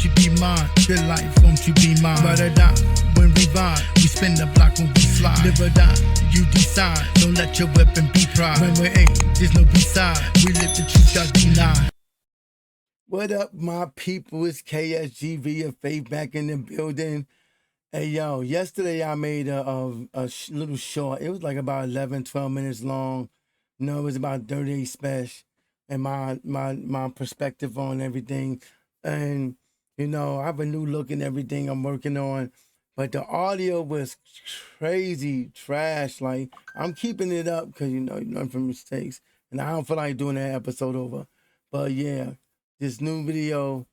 won't you be mine? Good life, won't you be mine? Ride or die when we ride. We spin the block when we fly. Live or die, you decide. Don't let your weapon be pride. When we're eight, there's no beside. We live the truth, God deny. What up, my people? It's Ksg ViaFaith back in the building. Hey, yo, yesterday I made a little short. It was like about 11, 12 minutes long. No, it was about 38 special. And my perspective on everything. And, you know, I have a new look and everything I'm working on. But the audio was crazy trash. Like, I'm keeping it up because, you know, you learn from mistakes. And I don't feel like doing that episode over. But, yeah, this new video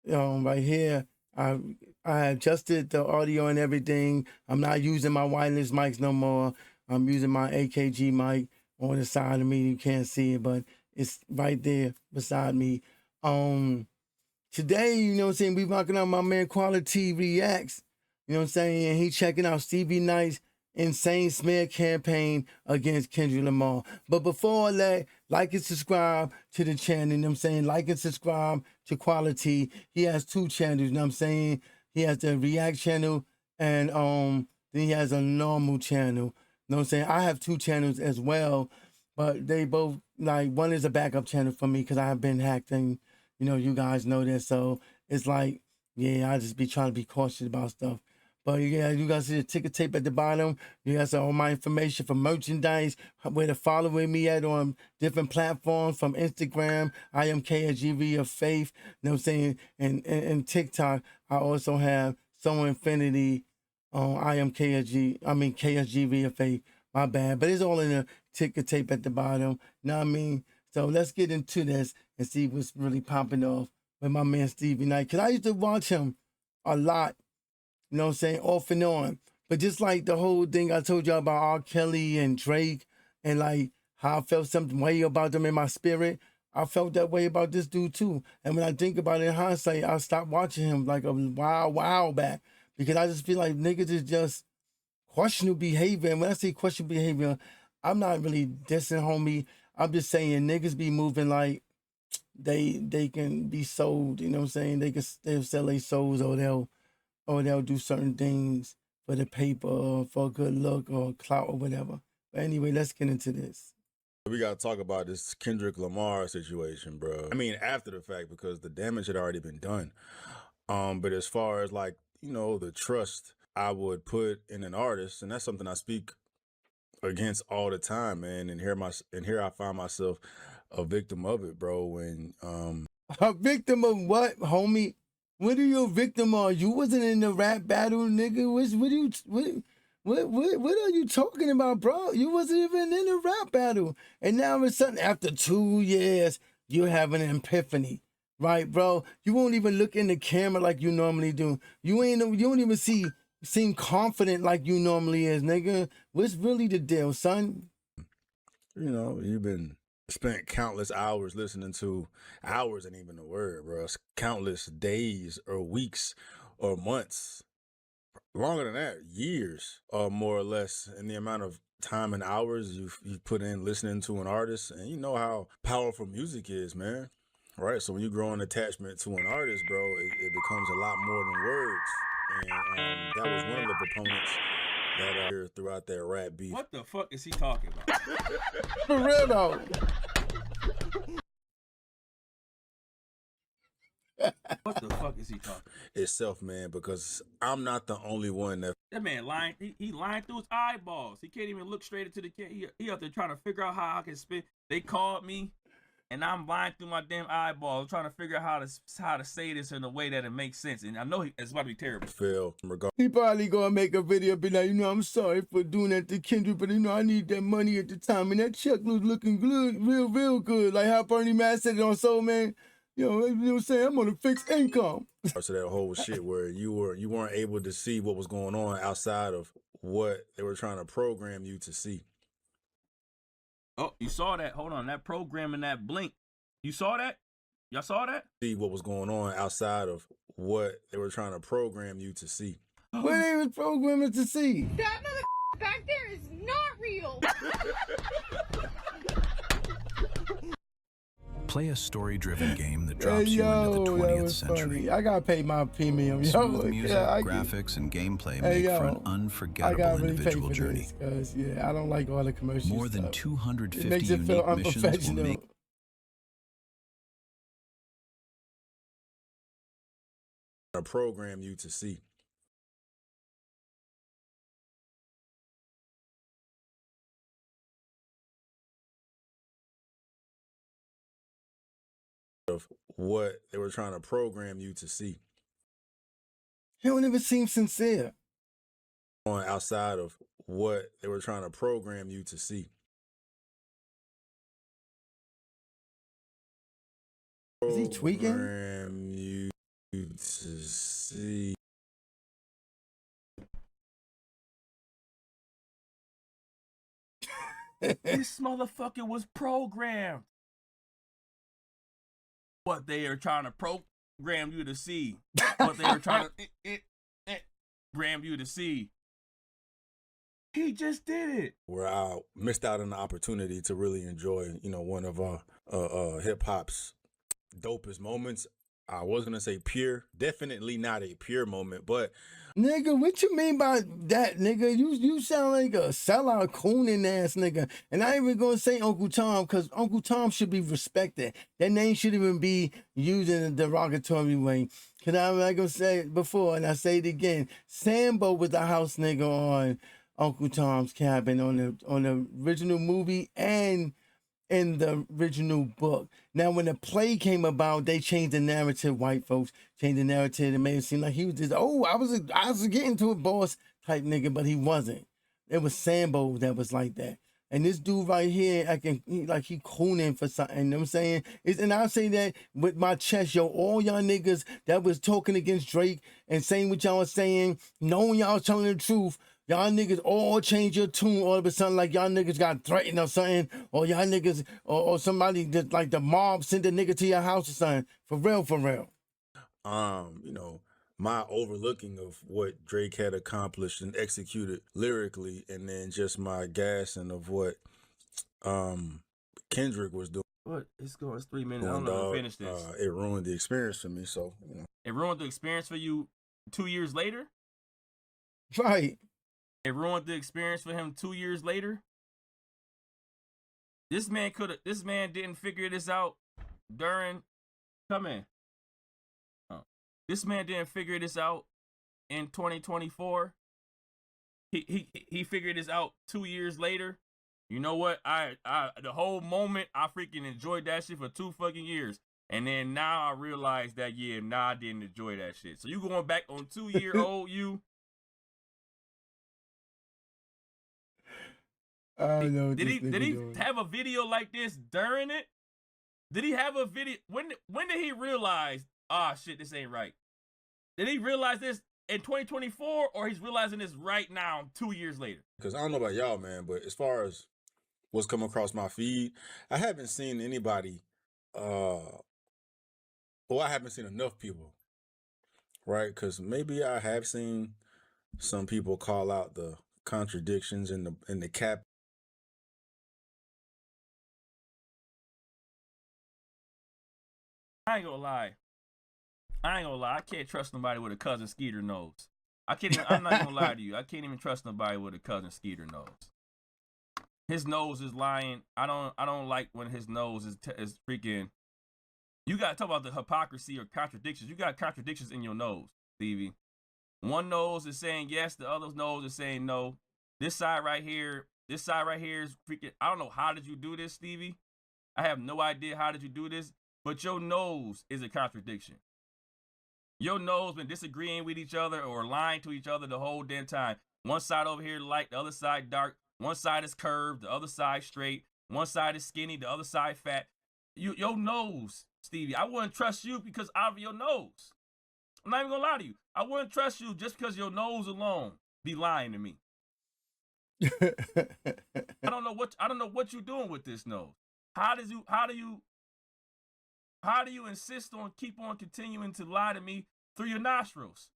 right here, I adjusted the audio and everything. I'm not using my wireless mics no more. I'm using my AKG mic on the side of me. You can't see it, but it's right there beside me. Today, you know what I'm saying, we rocking out my man KoalaTea Reacts. You know what I'm saying? And he checking out Stevie Knight's insane smear campaign against Kendrick Lamar. But before all that, like and subscribe to the channel. You know what I'm saying? Like and subscribe to KoalaTea. He has two channels, you know what I'm saying? He has the React channel and then he has a normal channel. You know what I'm saying? I have two channels as well, but they both, like, one is a backup channel for me because I have been hacked and, you know, you guys know that. So it's like, yeah, I just be trying to be cautious about stuff. But yeah, you guys see the ticker tape at the bottom. You guys all my information for merchandise, where to follow me at on different platforms from Instagram. I am Ksg ViaFaith. You know what I'm saying? And TikTok, I also have So Infinity. I am Ksg ViaFaith. My bad. But it's all in the ticker tape at the bottom. You know what I mean? So let's get into this and see what's really popping off with my man Stevie Knight. Because I used to watch him a lot. You know what I'm saying? Off and on. But just like the whole thing I told y'all about R. Kelly and Drake and like how I felt something way about them in my spirit, I felt that way about this dude too. And when I think about it in hindsight, I stopped watching him like a while back because I just feel like niggas is just questionable behavior. And when I say questionable behavior, I'm not really dissing, homie. I'm just saying niggas be moving like they can be sold. You know what I'm saying? They'll sell their souls or they'll do certain things for the paper or for a good look or clout or whatever. But anyway, let's get into this. We got to talk about this Kendrick Lamar situation, bro. I mean, after the fact, because the damage had already been done. But as far as, like, you know, the trust I would put in an artist, and that's something I speak against all the time, man. And here I find myself a victim of it, bro. When A victim of what, homie? What are you a victim of? You wasn't in the rap battle, nigga. What are you talking about, bro? You wasn't even in the rap battle. And now all of a sudden, after 2 years, you're having an epiphany. Right, bro? You won't even look in the camera like you normally do. You don't even seem confident like you normally is, nigga. What's really the deal, son? You know, you've been spent countless hours listening to, hours ain't even the word, bro. It's countless days or weeks or months, longer than that, years, more or less, in the amount of time and hours you've put in listening to an artist. And you know how powerful music is, man. Right? So when you grow an attachment to an artist, bro, it becomes a lot more than words. And that was one of the proponents that throughout that rap beef. What the fuck is he talking about? For real though. What the fuck is he talking? Itself, man, because I'm not the only one that man lying. He lying through his eyeballs. He can't even look straight into the camera. He out there trying to figure out how I can spit. They called me, and I'm lying through my damn eyeballs, trying to figure out how to say this in a way that it makes sense. And I know it's about to be terrible. He probably gonna make a video, be like, you know, I'm sorry for doing that to Kendrick, but you know, I need that money at the time, and that check was looking good, real good. Like how Bernie Mac said it on Soul Man. You know what I'm saying? I'm on a fixed income. So that whole shit where you weren't able to see what was going on outside of what they were trying to program you to see. Oh, you saw that? Hold on, that program and that blink. You saw that? Y'all saw that? See what was going on outside of what they were trying to program you to see. What they was programming to see? That mother back there is not real. Play a story-driven game that Hey, drops you into the yo, that 20th was century. funny. I gotta pay my premium, yo. Smooth music, Yeah, I graphics, and gameplay Hey, make for yo, an I unforgettable gotta really pay individual for journey. this, cause yeah, I don't like all the commercial More than stuff. 250 It makes it feel unique missions will unprofessional. make program you to see. Of what they were trying to program you to see. He don't even seem sincere. On outside of what they were trying to program you to see. Is he tweaking? Program you to see. This motherfucker was programmed. What they are trying to program you to see. What they were trying to program you to see. He just did it. Where I missed out on the opportunity to really enjoy, one of hip hop's dopest moments. I was gonna say pure, definitely not a pure moment, but Nigga, what you mean by that, nigga? You sound like a sellout, cooning ass nigga. And I ain't even gonna say Uncle Tom, because Uncle Tom should be respected. That name should even be used in a derogatory way. Cause I'm like gonna say it before, and I say it again. Sambo was the house nigga on Uncle Tom's Cabin on the original movie and in the original book. Now, when the play came about, they changed the narrative. White folks changed the narrative and made it seem like he was just, I was getting to a boss type nigga, but he wasn't. It was Sambo that was like that. And this dude right here, he cooning for something. You know what I'm saying? And I'll say that with my chest, yo, all y'all niggas that was talking against Drake and saying what y'all was saying, knowing y'all was telling the truth, y'all niggas all change your tune all of a sudden like y'all niggas got threatened or something, or y'all niggas, or somebody just like the mob sent a nigga to your house or something. For real, for real. My overlooking of what Drake had accomplished and executed lyrically, and then just my gassing of what Kendrick was doing. What? It's 3 minutes. I don't know how to finish this. It ruined the experience for me, so It ruined the experience for you 2 years later? Right. It ruined the experience for him 2 years later. This man didn't figure this out during. Come in. This man didn't figure this out in 2024. He figured this out 2 years later. You know what? I the whole moment I freaking enjoyed that shit for 2 fucking years. And then now I realized that I didn't enjoy that shit. So you going back on 2-year-old you? I don't know. Did he have a video like this during it? Did he have a video? When did he realize, shit, this ain't right? Did he realize this in 2024, or he's realizing this right now 2 years later? Because I don't know about y'all, man, but as far as what's come across my feed, I haven't seen anybody, I haven't seen enough people, right? Because maybe I have seen some people call out the contradictions in the cap. I ain't gonna lie. I can't trust nobody with a cousin Skeeter nose. I'm not gonna lie to you. I can't even trust nobody with a cousin Skeeter nose. His nose is lying. I don't like when his nose is freaking. You gotta talk about the hypocrisy or contradictions. You got contradictions in your nose, Stevie. One nose is saying yes, the other nose is saying no. This side right here is freaking. I don't know how did you do this, Stevie. I have no idea how did you do this, but your nose is a contradiction. Your nose been disagreeing with each other or lying to each other the whole damn time. One side over here light, the other side dark. One side is curved, the other side straight. One side is skinny, the other side fat. Your nose, Stevie, I wouldn't trust you because of your nose. I'm not even gonna lie to you. I wouldn't trust you just because your nose alone be lying to me. I don't know what you're doing with this nose. How do you insist on keep on continuing to lie to me through your nostrils?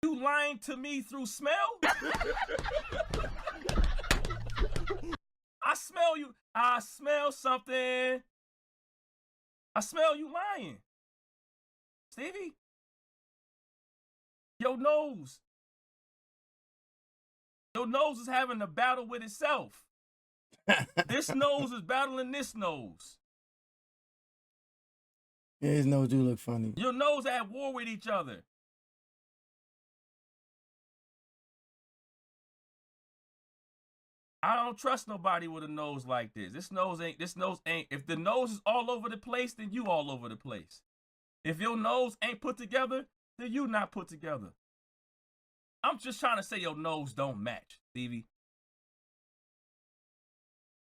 You lying to me through smell? I smell you. I smell something. I smell you lying. Stevie, your nose is having a battle with itself. This nose is battling this nose. Yeah, his nose do look funny. Your nose at war with each other. I don't trust nobody with a nose like this. This nose ain't. If the nose is all over the place, then you all over the place. If your nose ain't put together, then you not put together. I'm just trying to say your nose don't match, Stevie.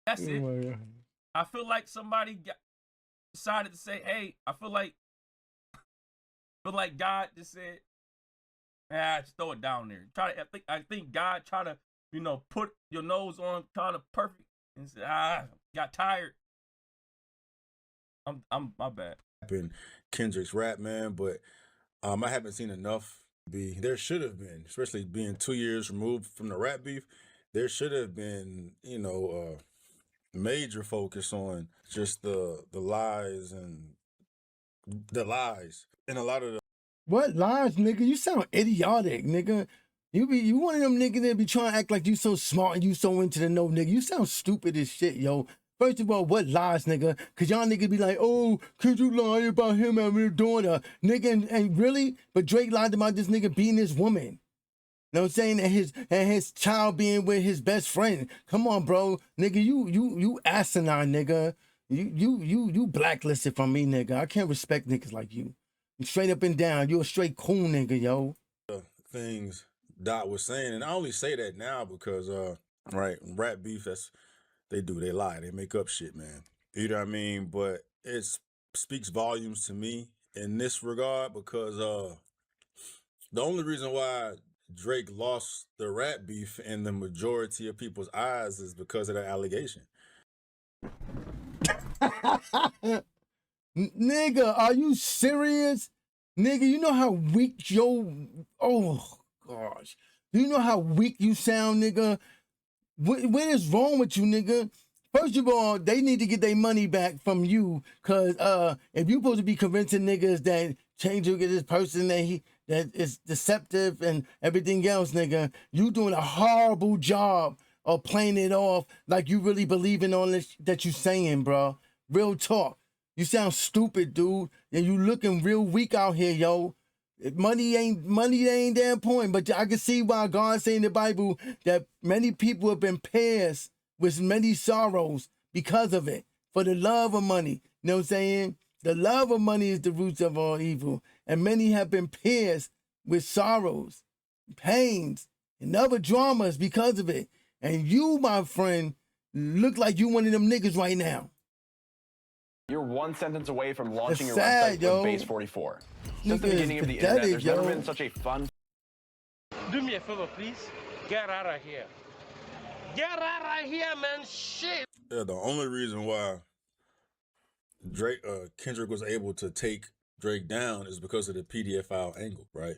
That's it. I feel like somebody decided to say, hey, I feel like God just said, just throw it down there. I think God tried to, put your nose on kind of perfect and said, got tired. I'm my bad. In Kendrick's rap, man, but I haven't seen enough. There should have been, especially being 2 years removed from the rap beef, there should have been, major focus on just the lies and a lot of the What lies, nigga? You sound idiotic, nigga. You one of them niggas that be trying to act like you so smart and you so into the know, nigga. You sound stupid as shit, yo. First of all, what lies, nigga? Cause y'all niggas be like, oh, could you lie about him having a daughter? Nigga, and really? But Drake lied about this nigga beating his woman. You know what I'm saying? And his child being with his best friend. Come on, bro. Nigga, you asinine, nigga. You blacklisted from me, nigga. I can't respect niggas like you. Straight up and down. You a straight cool nigga, yo. things Dot was saying, and I only say that now because right, rap beef, they lie, they make up shit, man. You know what I mean? But it speaks volumes to me in this regard because the only reason why Drake lost the rap beef in the majority of people's eyes is because of that allegation. Nigga, are you serious? Nigga, you know how weak oh gosh. Do you know how weak you sound, nigga? What is wrong with you, nigga? First of all, they need to get their money back from you, cause if you supposed to be convincing niggas that change you get this person that is deceptive and everything else, nigga, you doing a horrible job of playing it off like you really believe in all this that you saying, bro. Real talk. You sound stupid, dude, and you looking real weak out here, yo. Money ain't that important, but I can see why God say in the Bible that many people have been pierced with many sorrows because of it, for the love of money. You know what I'm saying? The love of money is the roots of all evil, and many have been pierced with sorrows, pains, and other dramas because of it. And you, my friend, look like you one of them niggas right now. You're one sentence away from launching your sad, website with Base 44. Since the beginning of the internet, there's never been such a fun... Do me a favor, please. Get out of here. Get out of here, man. Shit. Yeah, the only reason why Kendrick was able to take Drake down is because of the PDF angle, right?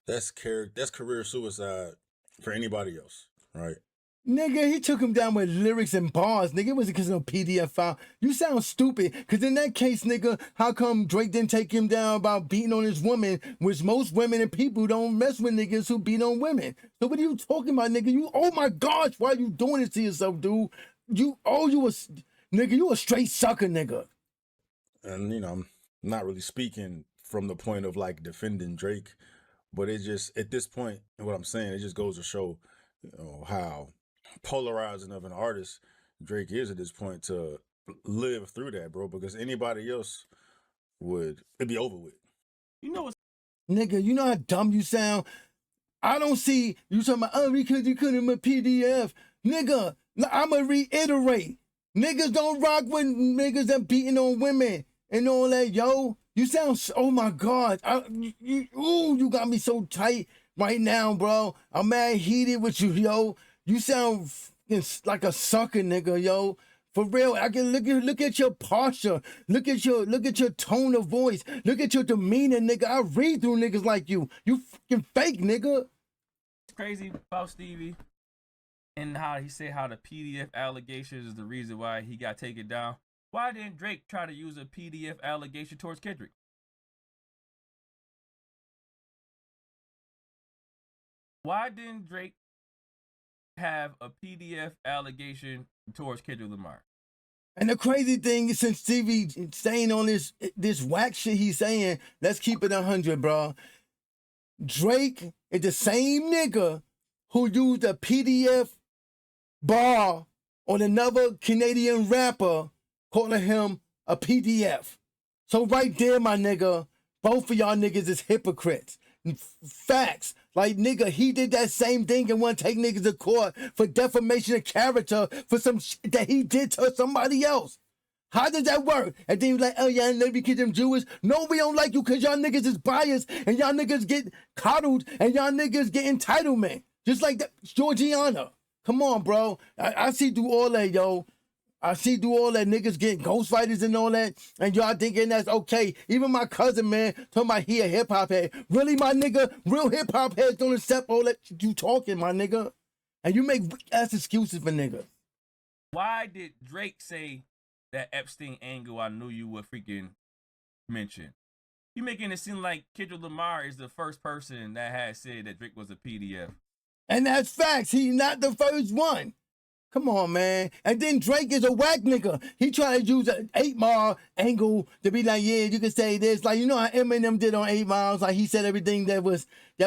That's career suicide for anybody else, right? Nigga, he took him down with lyrics and bars. Nigga, it wasn't because of no PDF file. You sound stupid. Because in that case, nigga, how come Drake didn't take him down about beating on his woman, which most women and people don't mess with niggas who beat on women. So what are you talking about, nigga? Oh my gosh, why are you doing this to yourself, dude? You a straight sucker, nigga. And, I'm not really speaking from the point of, like, defending Drake. But it just, at this point, what I'm saying, it just goes to show, how polarizing of an artist Drake is at this point to live through that, bro, because anybody else it'd be over with. You know what's... Nigga, you know how dumb you sound? I don't see you talking about, because you couldn't have a PDF. Nigga, I'ma reiterate. Niggas don't rock with niggas that beating on women and all that, yo. You sound, oh my God. You got me so tight right now, bro. I'm mad heated with you, yo. You sound like a sucker, nigga, yo. For real, I can look at your posture, look at your tone of voice, look at your demeanor, nigga. I read through niggas like you. You fucking fake, nigga. Crazy about Stevie. and how he said how the PDF allegations is the reason why he got taken down. Why didn't Drake try to use a PDF allegation towards Kendrick? Why didn't Drake have a PDF allegation towards Kendrick Lamar? And the crazy thing is, since Stevie saying on this whack shit he's saying, let's keep it 100, bro. Drake is the same nigga who used a PDF bar on another Canadian rapper calling him a PDF. So right there, my nigga, both of y'all niggas is hypocrites. Facts. Like, nigga, he did that same thing and want to take niggas to court for defamation of character for some shit that he did to somebody else. How does that work? And then you're like, oh yeah, maybe because I'm Jewish. No, we don't like you because y'all niggas is biased and y'all niggas get coddled and y'all niggas get entitlement. Just like that, Georgiana. Come on, bro. I see through all that, yo. I see through all that, niggas getting ghostwriters and all that, and y'all thinking that's okay. Even my cousin, man, talking about he a hip-hop head. Really, my nigga? Real hip-hop heads don't accept all that you talking, my nigga. And you make weak-ass excuses for niggas. Why did Drake say that Epstein angle I knew you would freaking mention? You making it seem like Kendrick Lamar is the first person that has said that Drake was a PDF. And that's facts. He's not the first one. Come on, man. And then Drake is a whack nigga. He tried to use an 8 Mile angle to be like, yeah, you can say this. Like, you know how Eminem did on 8 Miles? Like, he said everything that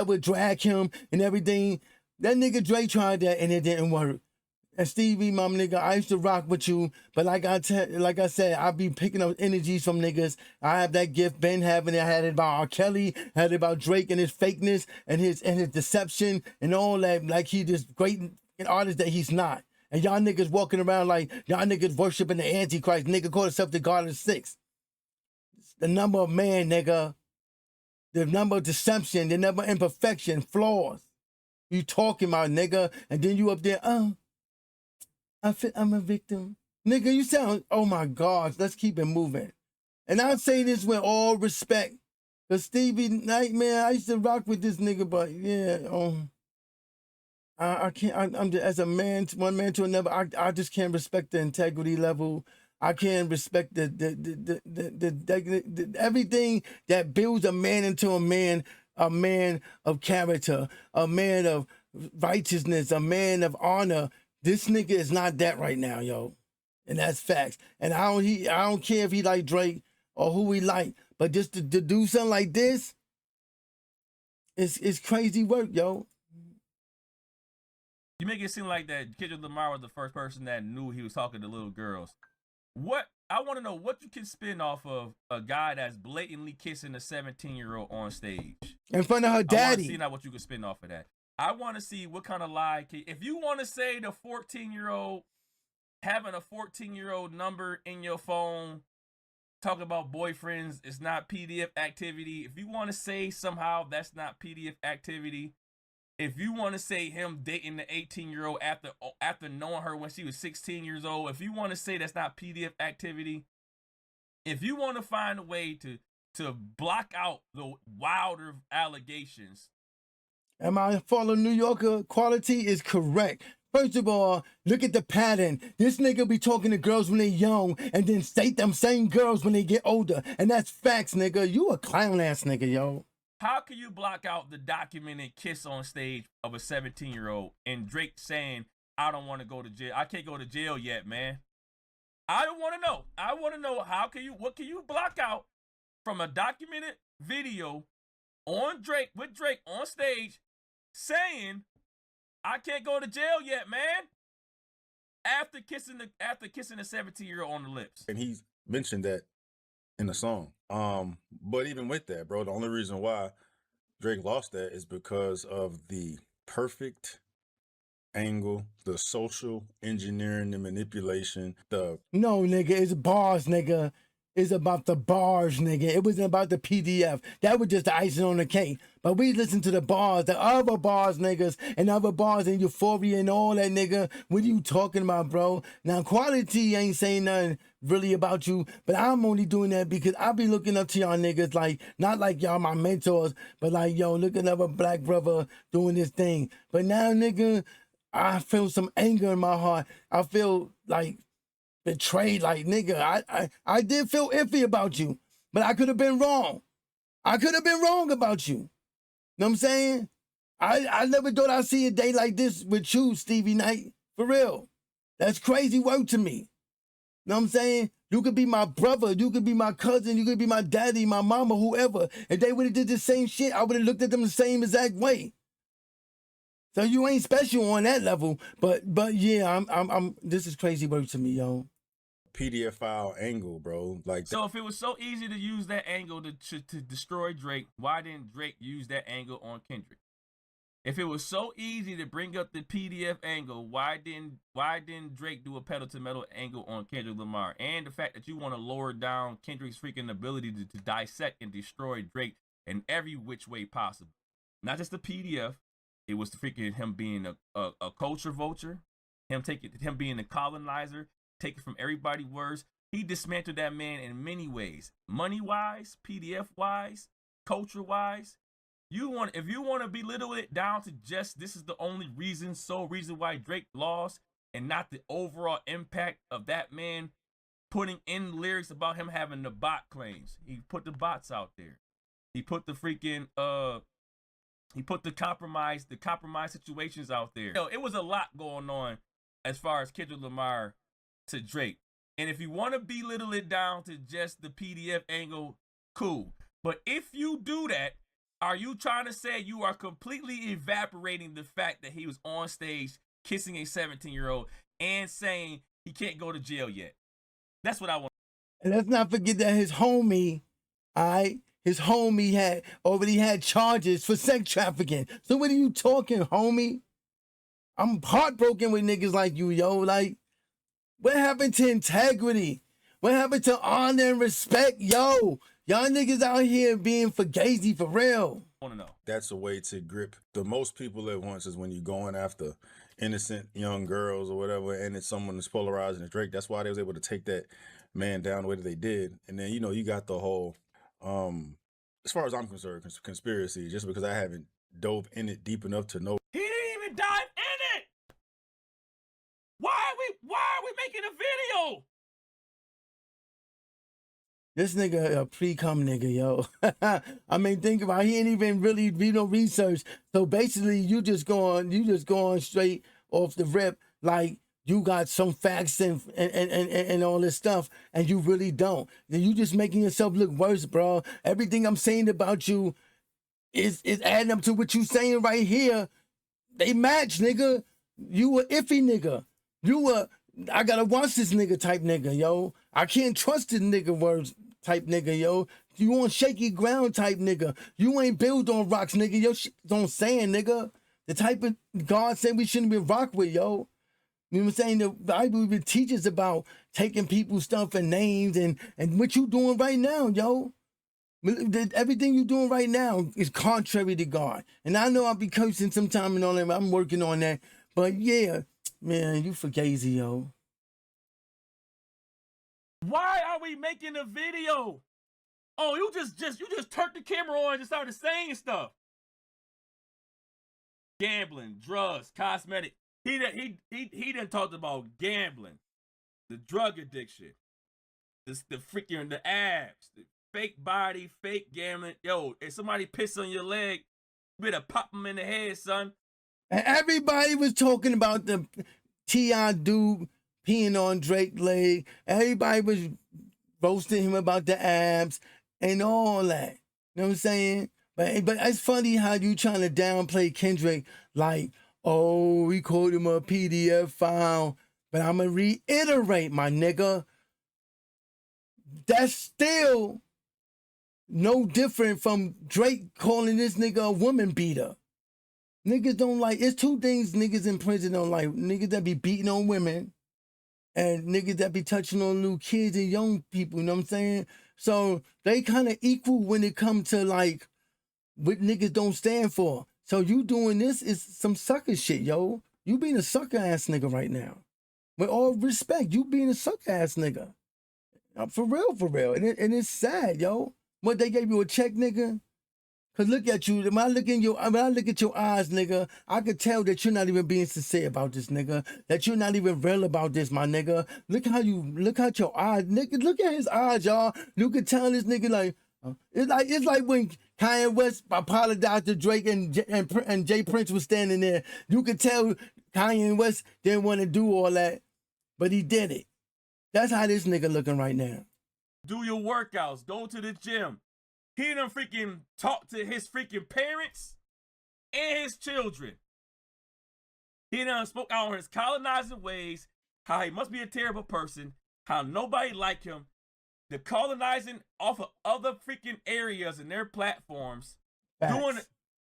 would drag him and everything. That nigga Drake tried that and it didn't work. And Stevie, my nigga, I used to rock with you, but like I said, I be picking up energies from niggas. I have that gift, been having it. I had it about R. Kelly, I had it about Drake and his fakeness and his deception and all that. Like, he this great artist that he's not. And y'all niggas walking around like y'all niggas worshiping the Antichrist. Nigga call himself the God of 6. The number of man, nigga. The number of deception, the number of imperfection, flaws. You talking about, nigga. And then you up there, I'm a victim. Nigga, you sound, oh my gosh, let's keep it moving. And I'll say this with all respect. Because Stevie Knight, man, I used to rock with this nigga, but yeah, I can't, I'm just, as a man, one man to another, I just can't respect the integrity level. I can't respect the everything that builds a man into a man of character, a man of righteousness, a man of honor. This nigga is not that right now, yo. And that's facts. And I don't care if he like Drake or who he like, but just to do something like this, it's crazy work, yo. You make it seem like that Kendrick Lamar was the first person that knew he was talking to little girls. What I want to know, what you can spin off of a guy that's blatantly kissing a 17-year-old on stage in front of her daddy. I want to see now what you can spin off of that. I want to see what kind of lie. If you want to say the 14-year-old having a 14-year-old number in your phone, talking about boyfriends, it's not PDF activity. If you want to say somehow that's not PDF activity. If you want to say him dating the 18-year-old after knowing her when she was 16 years old, if you want to say that's not PDF activity, if you want to find a way to block out the wilder allegations. And my fellow New Yorker, quality is correct. First of all, look at the pattern. This nigga be talking to girls when they young and then state them same girls when they get older. And that's facts, nigga. You a clown ass nigga, yo. How can you block out the documented kiss on stage of a 17-year-old and Drake saying, I don't want to go to jail. I can't go to jail yet, man. I don't want to know. I want to know what can you block out from a documented video on Drake, with Drake on stage saying, I can't go to jail yet, man. After kissing the 17-year-old on the lips. And he mentioned that in the song. But even with that, bro, the only reason why Drake lost that is because of the perfect angle, the social engineering, the manipulation, No, nigga, it's bars, nigga. It's about the bars, nigga. It wasn't about the PDF. That was just the icing on the cake. But we listen to the bars, the other bars, niggas, and other bars and Euphoria and all that, nigga. What are you talking about, bro? Now, quality ain't saying nothing really about you, but I'm only doing that because I be looking up to y'all niggas, like, not like y'all my mentors, but like, yo, look at another black brother doing this thing. But now, nigga, I feel some anger in my heart. I feel like betrayed, like nigga, I did feel iffy about you, but I could have been wrong. I could have been wrong about you. Know what I'm saying? I never thought I'd see a day like this with you, Stevie Knight. For real. That's crazy work to me. Know what I'm saying? You could be my brother, you could be my cousin, you could be my daddy, my mama, whoever. If they would have did the same shit, I would have looked at them the same exact way. So you ain't special on that level, but yeah, I'm this is crazy work to me, yo. PDF file angle, bro. Like, So if it was so easy to use that angle to destroy Drake, why didn't Drake use that angle on Kendrick? If it was so easy to bring up the PDF angle, why didn't Drake do a pedal to metal angle on Kendrick Lamar? And the fact that you want to lower down Kendrick's freaking ability to dissect and destroy Drake in every which way possible. Not just the PDF. It was the freaking him being a culture vulture, him being a colonizer, taking from everybody's words. He dismantled that man in many ways. Money-wise, PDF-wise, culture-wise. If you want to belittle it down to just this is the only reason why Drake lost and not the overall impact of that man putting in lyrics about him having the bot claims. He put the bots out there. He put the freaking he put the compromise situations out there. It was a lot going on as far as Kendrick Lamar to Drake. And if you want to belittle it down to just the PDF angle, cool. But if you do that, are you trying to say you are completely evaporating the fact that he was on stage kissing a 17-year-old and saying he can't go to jail yet? That's what I want. And let's not forget that his homie, his homie already had charges for sex trafficking. So what are you talking, homie? I'm heartbroken with niggas like you, yo. Like, what happened to integrity? What happened to honor and respect, yo? Y'all niggas out here being fugazi for real. I want to know. that's a way to grip the most people at once is when you're going after innocent young girls or whatever, and it's someone that's polarizing as Drake. That's why they was able to take that man down the way that they did. And then, you know, you got the whole, as far as I'm concerned, conspiracy, just because I haven't dove in it deep enough to know. He didn't even dive in it. Why are we making a video? This nigga a pre-cum nigga, yo. I mean, think about it. He ain't even really do no research. So basically, you just going straight off the rip, like you got some facts and all this stuff, and you really don't. Then you just making yourself look worse, bro. Everything I'm saying about you is adding up to what you saying right here. They match, nigga. You a iffy nigga. You a I gotta watch this nigga type nigga, yo. I can't trust this nigga words type nigga, yo. You on shaky ground type nigga. You ain't built on rocks, nigga. Your shit on sand, nigga. The type of God said we shouldn't be rock with, yo. You know what I'm saying? The Bible even teaches about taking people's stuff and names and what you doing right now, yo. Everything you doing right now is contrary to God. And I know I'll be cursing sometime and all that. I'm working on that. But yeah, man, you fugazi, yo. Why are we making a video? Oh, you just turned the camera on and just started saying stuff. Gambling, drugs, cosmetic. He done talked about gambling, the drug addiction, the freaking the abs, the fake body, fake gambling. Yo, if somebody piss on your leg, you better pop them in the head, son. And everybody was talking about the T.I. dude peeing on Drake's leg. Everybody was roasting him about the abs and all that. You know what I'm saying? But it's funny how you trying to downplay Kendrick like, oh, we called him a PDF file. But I'm going to reiterate, my nigga, that's still no different from Drake calling this nigga a woman beater. Niggas don't like, it's two things niggas in prison don't like. Niggas that be beating on women and niggas that be touching on little kids and young people, you know what I'm saying? So they kind of equal when it comes to like what niggas don't stand for. So you doing this is some sucker shit, yo. You being a sucker ass nigga right now. With all respect, you being a sucker ass nigga. For real. And it's sad, yo. What, they gave you a check, nigga? Cause look at you. When I look at your eyes, nigga, I could tell that you're not even being sincere about this, nigga. That you're not even real about this, my nigga. Look at your eyes, nigga. Look at his eyes, y'all. You could tell this nigga like it's like when Kanye West apologized to Drake and Jay Prince was standing there. You could tell Kanye West didn't want to do all that, but he did it. That's how this nigga looking right now. Do your workouts. Go to the gym. He done freaking talk to his freaking parents and his children. He done spoke out on his colonizing ways, how he must be a terrible person, how nobody like him, the colonizing off of other freaking areas and their platforms. Facts.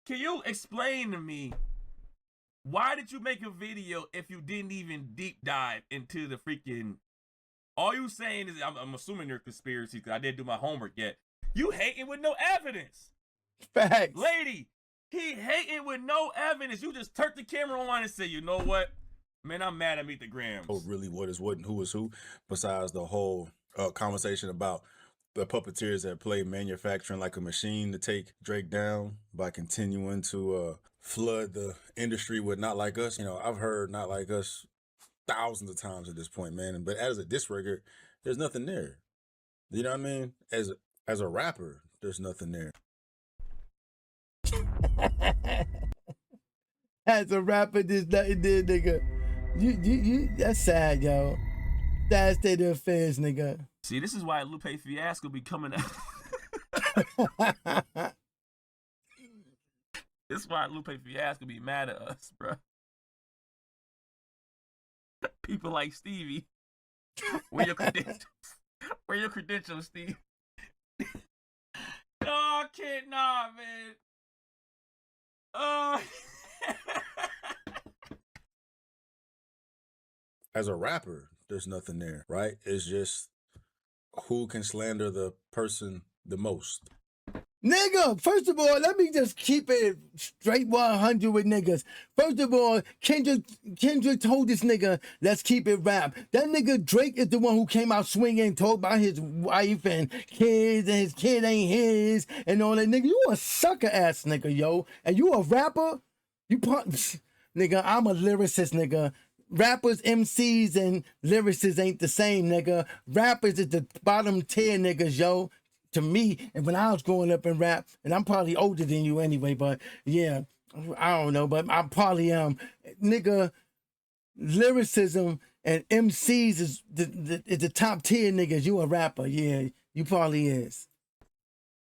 Can you explain to me, why did you make a video if you didn't even deep dive into the freaking, all you saying is, I'm assuming they're conspiracies because I didn't do my homework yet. You hating with no evidence. Facts. Lady, he hating with no evidence. You just turned the camera on and say, you know what? Man, I'm mad at Meet the Grams. Oh, really, what is what and who is who, besides the whole conversation about the puppeteers that play manufacturing like a machine to take Drake down by continuing to flood the industry with not like us. You know, I've heard not like us thousands of times at this point, man. But as a diss record, there's nothing there. You know what I mean? As a rapper, there's nothing there. As a rapper, there's nothing there, nigga. You that's sad, yo. Sad state of affairs, nigga. See, this is why Lupe Fiasco be coming out. This is why Lupe Fiasco be mad at us, bro. People like Stevie. Where your credentials? Where your credentials, Steve? Oh, kid, nah, man. As a rapper, there's nothing there, right? It's just who can slander the person the most. Nigga, first of all, let me just keep it straight 100 with niggas. First of all, Kendrick told this nigga, let's keep it rap. That nigga Drake is the one who came out swinging, talked about his wife and kids, and his kid ain't his, and all that. Nigga, you a sucker ass nigga, yo. And you a rapper? Nigga, I'm a lyricist, nigga. Rappers, MCs, and lyricists ain't the same, nigga. Rappers is the bottom tier niggas, yo. To me, and when I was growing up in rap, and I'm probably older than you anyway, but yeah, I don't know, but I probably am. Nigga, lyricism and MCs is the top tier niggas. You a rapper, yeah, you probably is.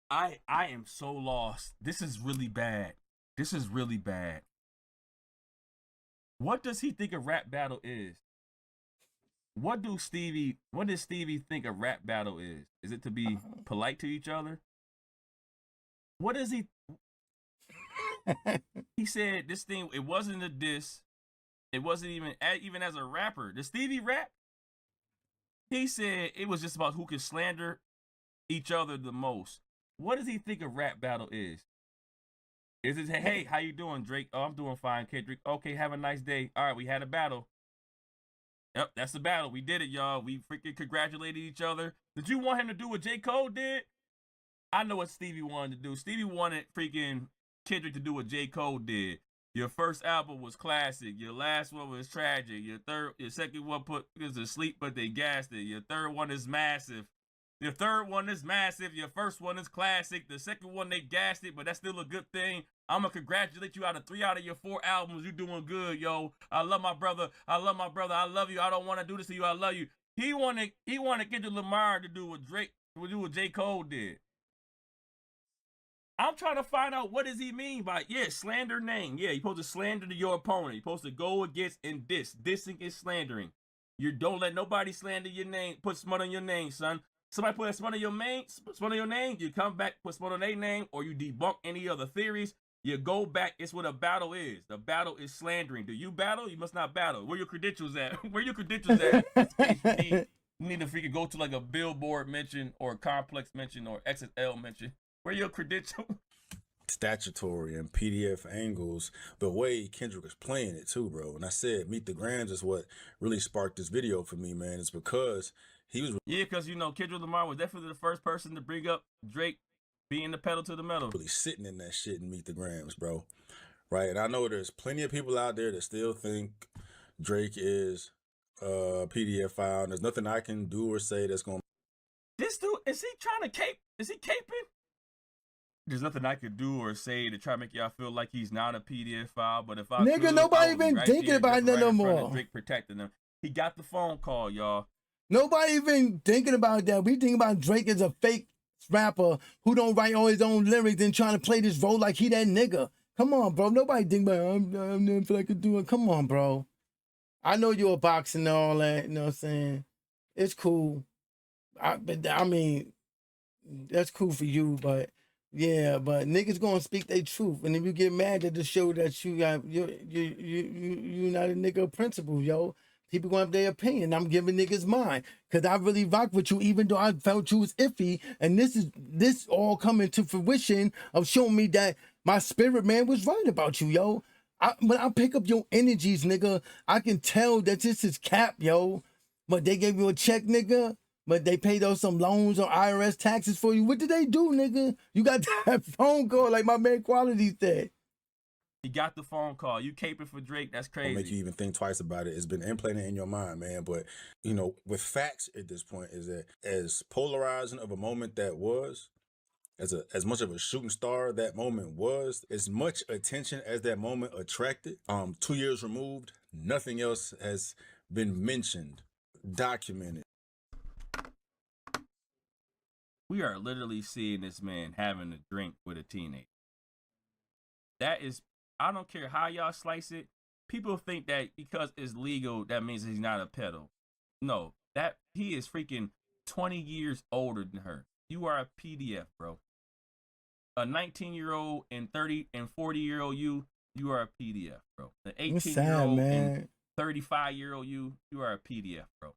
I am so lost. This is really bad. This is really bad. What does he think a rap battle is? What does Stevie think a rap battle is? Is it to be polite to each other? What is he? He said this thing, it wasn't a diss. It wasn't even as a rapper. Does Stevie rap? He said it was just about who could slander each other the most. What does he think a rap battle is? Is it, hey, how you doing, Drake? Oh, I'm doing fine, Kendrick. Okay, have a nice day. All right, we had a battle. Yep, that's the battle. We did it, y'all. We freaking congratulated each other. Did you want him to do what J. Cole did? I know what Stevie wanted to do. Stevie wanted freaking Kendrick to do what J. Cole did. Your first album was classic. Your last one was tragic. Your second one was asleep, but they gassed it. Your third one is massive. Your third one is massive. Your first one is classic. The second one, they gassed it, but that's still a good thing. I'm going to congratulate you out of 3 out of your 4 albums. You're doing good, yo. I love my brother. I love my brother. I love you. I don't want to do this to you. I love you. He wanted Kendrick Lamar to do what J. Cole did. I'm trying to find out, what does he mean by, slander name. Yeah, you're supposed to slander your opponent. You're supposed to go against and diss. Dissing is slandering. You don't let nobody slander your name, put smut on your name, son. Somebody put smut on your name, you come back, put smut on their name, or you debunk any other theories. You go back. It's what a battle is. The battle is slandering. Do you battle? You must not battle. Where your credentials at? Where your credentials at? You need to freaking go to like a Billboard mention or a Complex mention or XSL mention. Where your credentials? Statutory and PDF angles, the way Kendrick was playing it too, bro. And I said, Meet the Grams is what really sparked this video for me, man. It's because he was... Yeah, because, Kendrick Lamar was definitely the first person to bring up Drake Being the pedal to the metal. Really sitting in that shit and Meet the Grams, bro. Right? And I know there's plenty of people out there that still think Drake is a PDF file, and there's nothing I can do or say that's going to... This dude, is he trying to cape? Is he caping? There's nothing I could do or say to try to make y'all feel like he's not a PDF file, but if I Nigga, could, nobody I would be even right thinking here, about just that right no in front of more. Drake protecting him. He got the phone call, y'all. Nobody even thinking about that. We think about Drake as a fake rapper who don't write all his own lyrics and trying to play this role like he that nigga. Come on, bro. Nobody think about I never feel like I could do it. Come on, bro. I know you're a boxing and all that, you know what I'm saying? It's cool. But I mean, that's cool for you, but yeah, but niggas gonna speak their truth. And if you get mad at the show that you not a nigga of principle, yo. People gonna have their opinion. I'm giving niggas mine. Cause I really rock with you, even though I felt you was iffy. And this all coming to fruition of showing me that my spirit man was right about you, yo. When I pick up your energies, nigga, I can tell that this is cap, yo. But they gave you a check, nigga. But they paid those some loans or IRS taxes for you. What did they do, nigga? You got that phone call like my man Quality said. He got the phone call. You caping for Drake. That's crazy. Make you even think twice about it. It's been implanted in your mind, man. But, you know, with facts at this point is that as polarizing of a moment that was, as much of a shooting star that moment was, as much attention as that moment attracted, 2 years removed, nothing else has been mentioned, documented. We are literally seeing this man having a drink with a teenager. That is, I don't care how y'all slice it. People think that because it's legal, that means he's not a pedo. No, that he is freaking 20 years older than her. You are a PDF, bro. A 19-year-old and 30 and 40-year-old you are a PDF, bro. The 18-year-old and 35-year-old you are a PDF, bro.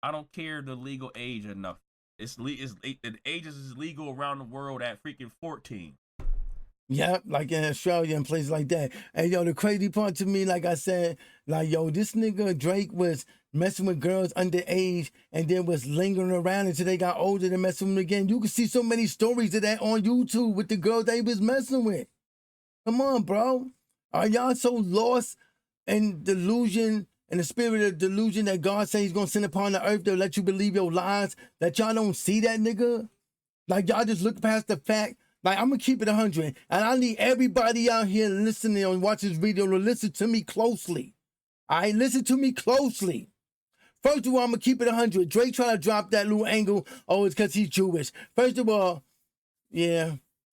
I don't care the legal age enough. The ages is legal around the world at freaking 14. Yep, like in Australia and places like that. And yo, the crazy part to me, like I said, like yo, this nigga Drake was messing with girls underage and then was lingering around until they got older and messing with them again. You can see so many stories of that on YouTube with the girls they was messing with. Come on, bro. Are y'all so lost in delusion and the spirit of delusion that God says he's gonna send upon the earth to let you believe your lies that y'all don't see that, nigga? Like y'all just look past the fact. Like, I'm going to keep it 100. And I need everybody out here listening and watch this video to listen to me closely. All right, listen to me closely. First of all, I'm going to keep it 100. Drake trying to drop that little angle. Oh, it's because he's Jewish. First of all, yeah,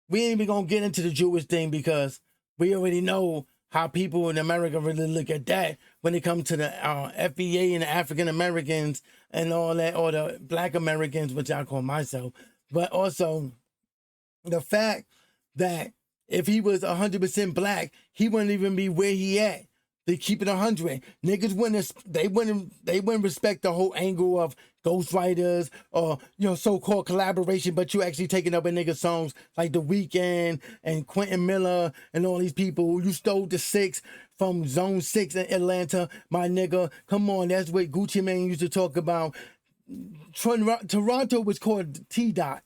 we ain't even going to get into the Jewish thing because we already know how people in America really look at that when it comes to the FBA and the African Americans and all that, or the Black Americans, which I call myself. But also the fact that if he was 100% black, he wouldn't even be where he at. They keep it 100. Niggas wouldn't respect the whole angle of ghostwriters or, you know, so-called collaboration, but you actually taking up a nigga songs like The Weeknd and Quentin Miller and all these people. You stole the 6 from Zone 6 in Atlanta, my nigga. Come on, that's what Gucci Mane used to talk about. Toronto was called T-Dot.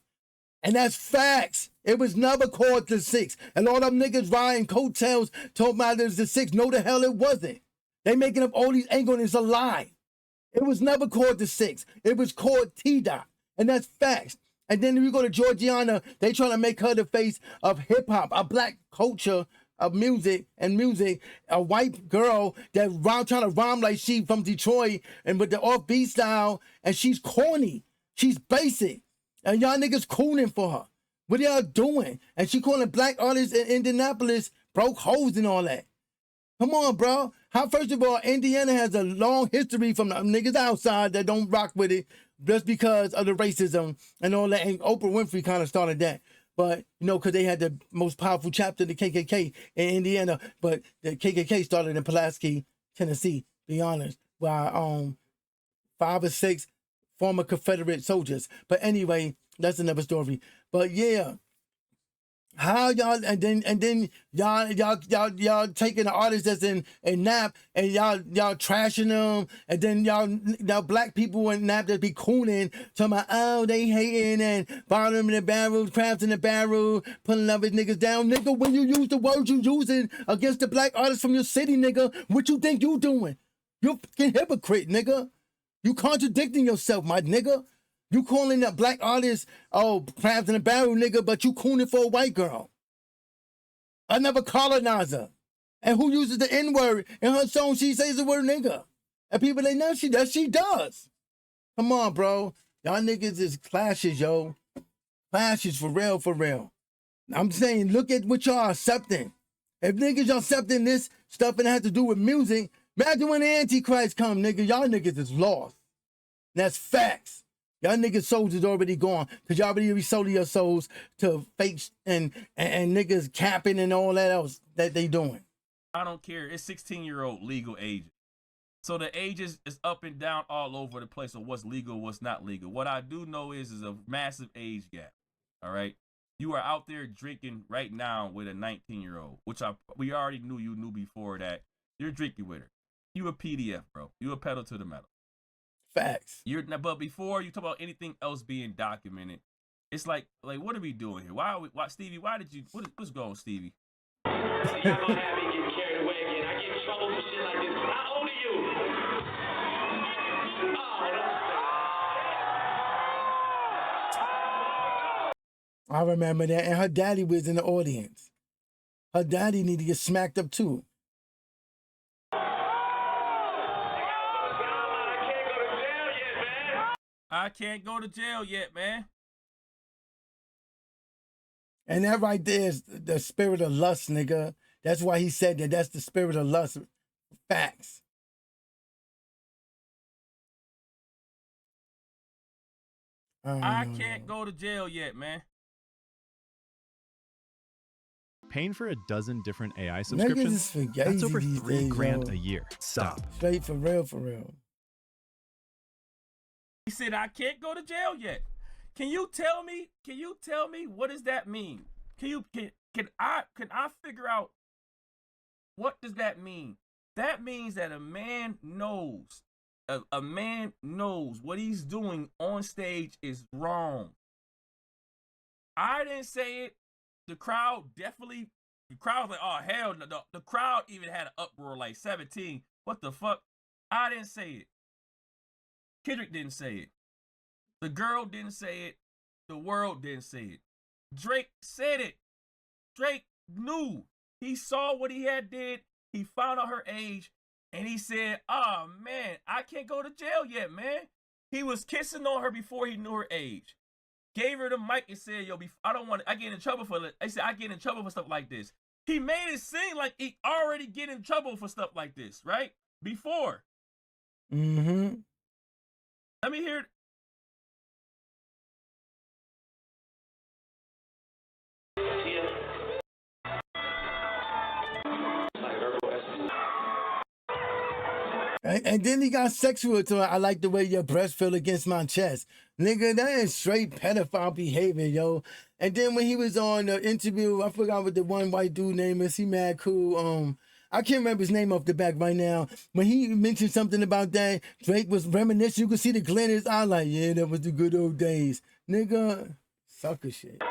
And that's facts. It was never called the 6. And all them niggas riding coattails talking about it was the 6. No, the hell it wasn't. They making up all these angles. It's a lie. It was never called the 6. It was called T-Dot. And that's facts. And then if you go to Georgiana, they trying to make her the face of hip-hop, a black culture of music, a white girl that trying to rhyme like she from Detroit and with the offbeat style, and she's corny. She's basic. And y'all niggas cooning for her. What y'all doing? And she calling black artists in Indianapolis broke hoes and all that. Come on, bro. First of all, Indiana has a long history from the niggas outside that don't rock with it just because of the racism and all that. And Oprah Winfrey kind of started that. But, you know, because they had the most powerful chapter of the KKK in Indiana. But the KKK started in Pulaski, Tennessee, be honest. By 5 or 6 former Confederate soldiers. But anyway, that's another story. But yeah, How y'all and then y'all taking the artists that's in Nap and y'all trashing them, and then y'all black people in Nap that be cooning, talking about, oh, they hating and bottom in the barrel, crabs in the barrel, putting other niggas down. Nigga, when you use the words you using against the black artists from your city, nigga, what you think you doing? You fucking hypocrite, nigga. You contradicting yourself, my nigga. You calling that black artist, oh, crabs in a barrel, nigga, but you cooning for a white girl. Another colonizer. And who uses the N-word in her song? She says the word nigga. And people, they know she does. Come on, bro. Y'all niggas is clashes, yo. Clashes for real, for real. I'm saying, look at what y'all accepting. If niggas y'all accepting this stuff and it has to do with music, imagine when the Antichrist come, nigga. Y'all niggas is lost. That's facts. Y'all niggas' souls is already gone because y'all already resold your souls to fakes and niggas capping and all that else that they doing. I don't care. It's 16-year-old legal age. So the ages is up and down all over the place of what's legal, what's not legal. What I do know is a massive age gap. All right. You are out there drinking right now with a 19-year-old, which we already knew you knew before that. You're drinking with her. You a PDF, bro. You a pedal to the metal. Facts. But before you talk about anything else being documented, it's like what are we doing here? Why Stevie? Why did you? What's going on, Stevie? Y'all gonna have me get carried away again. I get in trouble for shit like this. How old are you? Oh, I remember that, and her daddy was in the audience. Her daddy need to get smacked up too. I can't go to jail yet, man. And that right there is the spirit of lust, nigga. That's why he said that. That's the spirit of lust. Facts. I can't go to jail yet, man. Paying for a dozen different AI subscriptions? That's over $3,000 a year. Stop. Straight for real, for real. He said, I can't go to jail yet. Can you tell me what does that mean? Can I figure out what does that mean? That means that a man knows what he's doing on stage is wrong. I didn't say it. The crowd was like, oh hell no. The crowd even had an uproar like 17. What the fuck? I didn't say it. Kendrick didn't say it. The girl didn't say it. The world didn't say it. Drake said it. Drake knew. He saw what he had did. He found out her age. And he said, oh, man, I can't go to jail yet, man. He was kissing on her before he knew her age. Gave her the mic and said, yo, I get in trouble for it. I said, I get in trouble for stuff like this. He made it seem like he already get in trouble for stuff like this, right? Before. Mm-hmm. Let me hear it. And then he got sexual to her. I like the way your breast feel against my chest. Nigga, that is straight pedophile behavior, yo. And then when he was on the interview, I forgot what the one white dude name is. He mad cool. I can't remember his name off the back right now. When he mentioned something about that, Drake was reminiscing. You could see the glint in his eye like, yeah, that was the good old days. Nigga, sucker shit.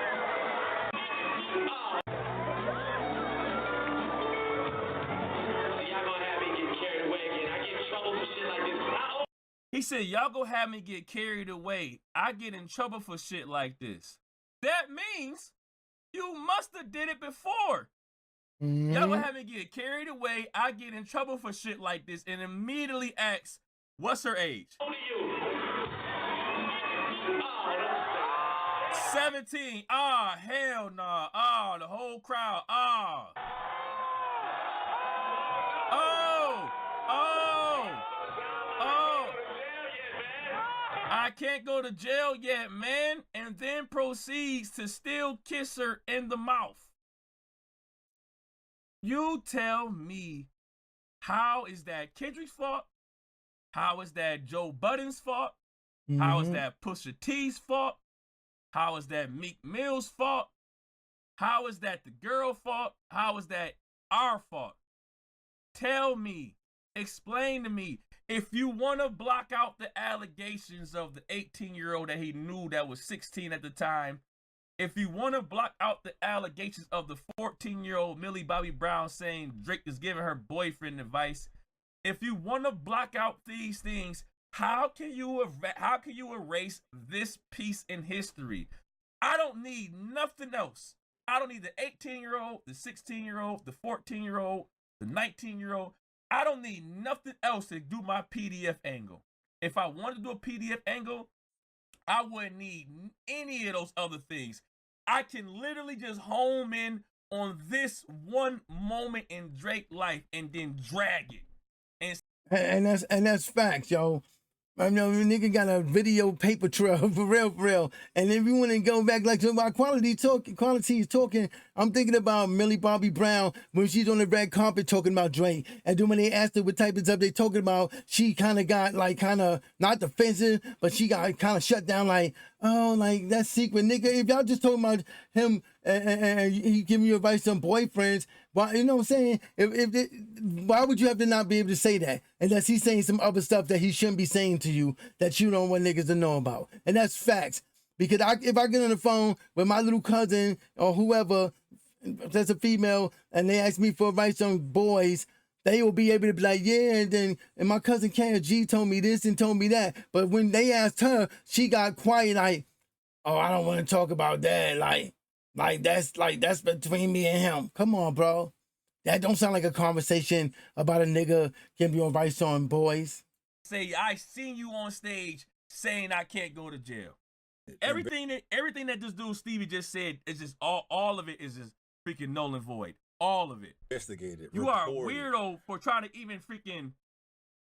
He said, y'all gonna have me get carried away. I get in trouble for shit like this. That means you must have did it before. Mm-hmm. Y'all gonna have me get carried away. I get in trouble for shit like this and immediately asks, what's her age? 17. Ah, oh, hell no. Nah. Oh, the whole crowd. Oh. Oh. Oh. Oh. I can't go to jail yet, man. And then proceeds to still kiss her in the mouth. You tell me, how is that Kendrick's fault? How is that Joe Budden's fault? Mm-hmm. How is that Pusha T's fault? How is that Meek Mill's fault? How is that the girl fault? How is that our fault? Tell me, explain to me. If you want to block out the allegations of the 18-year-old that he knew that was 16 at the time, if you want to block out the allegations of the 14-year-old Millie Bobby Brown saying Drake is giving her boyfriend advice, if you want to block out these things, how can you erase this piece in history? I don't need nothing else. I don't need the 18-year-old, the 16-year-old, the 14-year-old, the 19-year-old. I don't need nothing else to do my PDF angle. If I wanted to do a PDF angle, I wouldn't need any of those other things. I can literally just home in on this one moment in Drake's life and then drag it. And that's facts, yo. I know nigga got a video paper trail for real. And if you want to go back like to my quality is talking, I'm thinking about Millie Bobby Brown when she's on the red carpet talking about Drake. And then when they asked her what type of stuff they talking about, she kind of got like not defensive, but she got kind of shut down like, oh, like that's secret, nigga. If y'all just talking about him and he giving you advice on boyfriends, why, you know what I'm saying? Why would you have to not be able to say that? Unless he's saying some other stuff that he shouldn't be saying to you that you don't want niggas to know about. And that's facts. Because if I get on the phone with my little cousin or whoever that's a female and they ask me for advice on boys, they will be able to be like, yeah, and my cousin Ksg told me this and told me that. But when they asked her, she got quiet like, oh, I don't want to talk about that. Like that's between me and him. Come on, bro. That don't sound like a conversation about a nigga giving you advice on boys. Say, I seen you on stage saying I can't go to jail. Everything that this dude Stevie just said is just all of it is just freaking null and void. All of it. Investigate it. You are a weirdo for trying to even freaking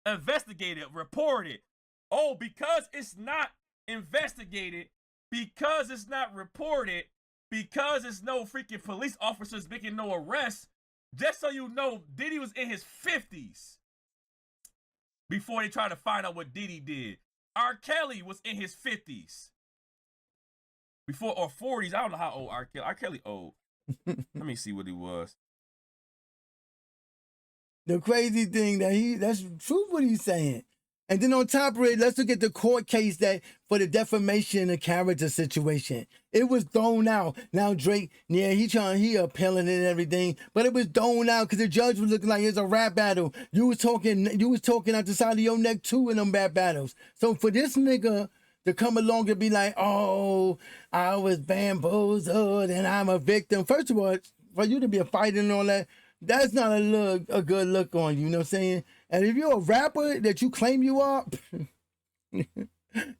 investigate it, report it. Oh, because it's not investigated, because it's not reported, because it's no freaking police officers making no arrests, just so you know, Diddy was in his 50s before they tried to find out what Diddy did. R. Kelly was in his 50s. Before, or 40s, I don't know how old R. Kelly old. Let me see what he was. The crazy thing that's true what he's saying. And then on top of it, let's look at the court case that for the defamation of character situation. It was thrown out. Now Drake, yeah, he appealing and everything, but it was thrown out because the judge was looking like it's a rap battle. You was talking out the side of your neck too in them rap battles. So for this nigga to come along and be like, oh, I was bamboozled and I'm a victim. First of all, for you to be a fighter and all that, that's not a good look on you, you know what I'm saying? And if you're a rapper that you claim you are,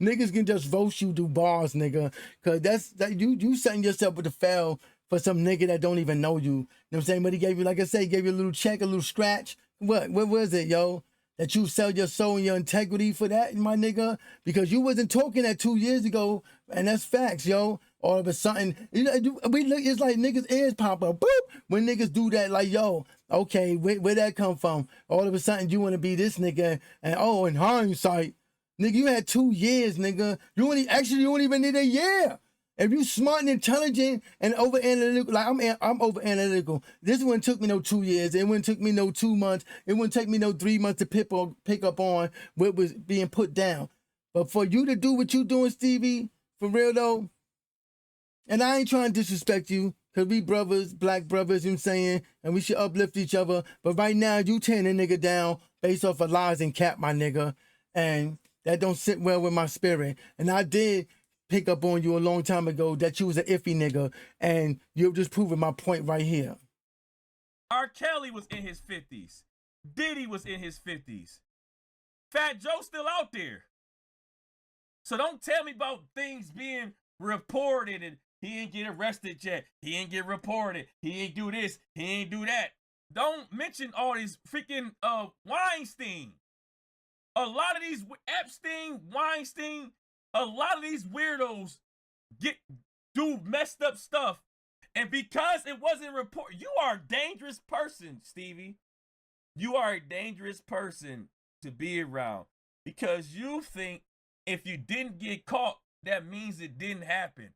niggas can just roast you through bars, nigga. Cause you setting yourself with the fail for some nigga that don't even know you. You know what I'm saying? But he gave you, like I said, he gave you a little check, a little scratch. What was it, yo? That you sell your soul and your integrity for that, my nigga? Because you wasn't talking that 2 years ago, and that's facts, yo. All of a sudden, it's like niggas' ears pop up, boop, when niggas do that, like, yo, okay, where that come from? All of a sudden, you want to be this nigga, and oh, in hindsight, nigga, you had 2 years, nigga. You don't even need a year. If you smart and intelligent and over analytical, like I'm over analytical. This one took me no 2 years. It wouldn't took me no 2 months. It wouldn't take me no 3 months to pick up on what was being put down. But for you to do what you doing, Stevie, for real though, and I ain't trying to disrespect you, because we brothers, black brothers, you know what I'm saying, and we should uplift each other. But right now, you tearing a nigga down based off of lies and cap, my nigga. And that don't sit well with my spirit. And I did pick up on you a long time ago that you was an iffy nigga. And you're just proving my point right here. R. Kelly was in his 50s. Diddy was in his 50s. Fat Joe's still out there. So don't tell me about things being reported and he ain't get arrested yet. He ain't get reported. He ain't do this. He ain't do that. Don't mention all these freaking Weinstein. A lot of these Epstein, Weinstein, a lot of these weirdos do messed up stuff. And because it wasn't reported, you are a dangerous person, Stevie. You are a dangerous person to be around because you think if you didn't get caught, that means it didn't happen.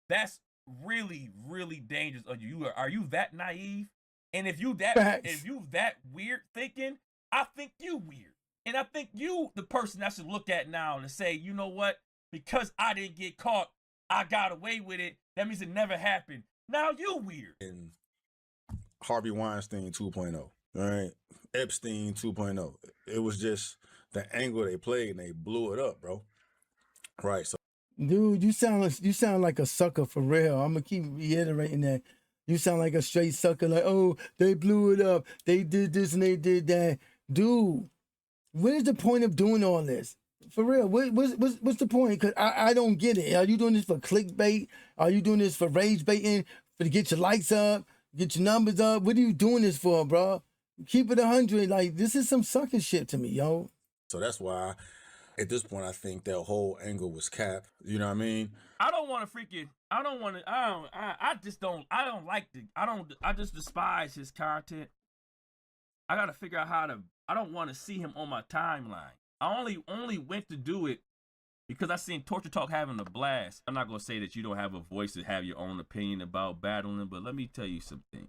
That's really, really dangerous of you. Are you that naive? And if you that weird thinking, I think you weird. And I think you the person I should look at now and say, you know what? Because I didn't get caught, I got away with it. That means it never happened. Now you weird. And Harvey Weinstein 2.0, all right? Epstein 2.0. It was just the angle they played and they blew it up, bro. Right. So, dude, you sound like a sucker for real. I'm gonna keep reiterating that. You sound like a straight sucker. Like, oh, they blew it up. They did this and they did that. Dude, where's the point of doing all this? For real, what's the point? Because I don't get it. Are you doing this for clickbait? Are you doing this for rage baiting? For to get your likes up, get your numbers up? What are you doing this for, bro? Keep it 100. Like, this is some sucker shit to me, yo. So that's why, at this point, I think that whole angle was cap. You know what I mean? I just despise his content. I gotta figure out I don't want to see him on my timeline. I only went to do it because I seen Torture Talk having a blast. I'm not gonna say that you don't have a voice to have your own opinion about battling, but let me tell you something.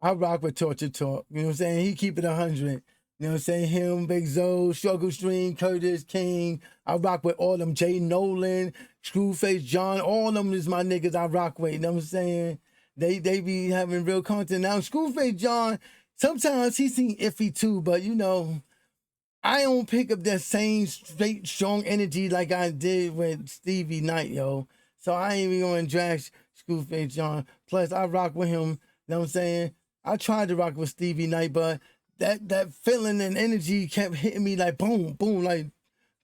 I rock with Torture Talk. You know what I'm saying? He keep it 100. You know what I'm saying? Him, Big Zoe, Struggle Stream, Curtis, King. I rock with all them. Jay Nolan, Screwface John. All them is my niggas I rock with. You know what I'm saying? They be having real content. Now, Screwface John, sometimes he seem iffy too, but you know, I don't pick up that same straight, strong energy like I did with Stevie Knight, yo. So I ain't even gonna drag Screwface John. Plus, I rock with him. You know what I'm saying? I tried to rock with Stevie Knight, but that feeling and energy kept hitting me like boom, boom, like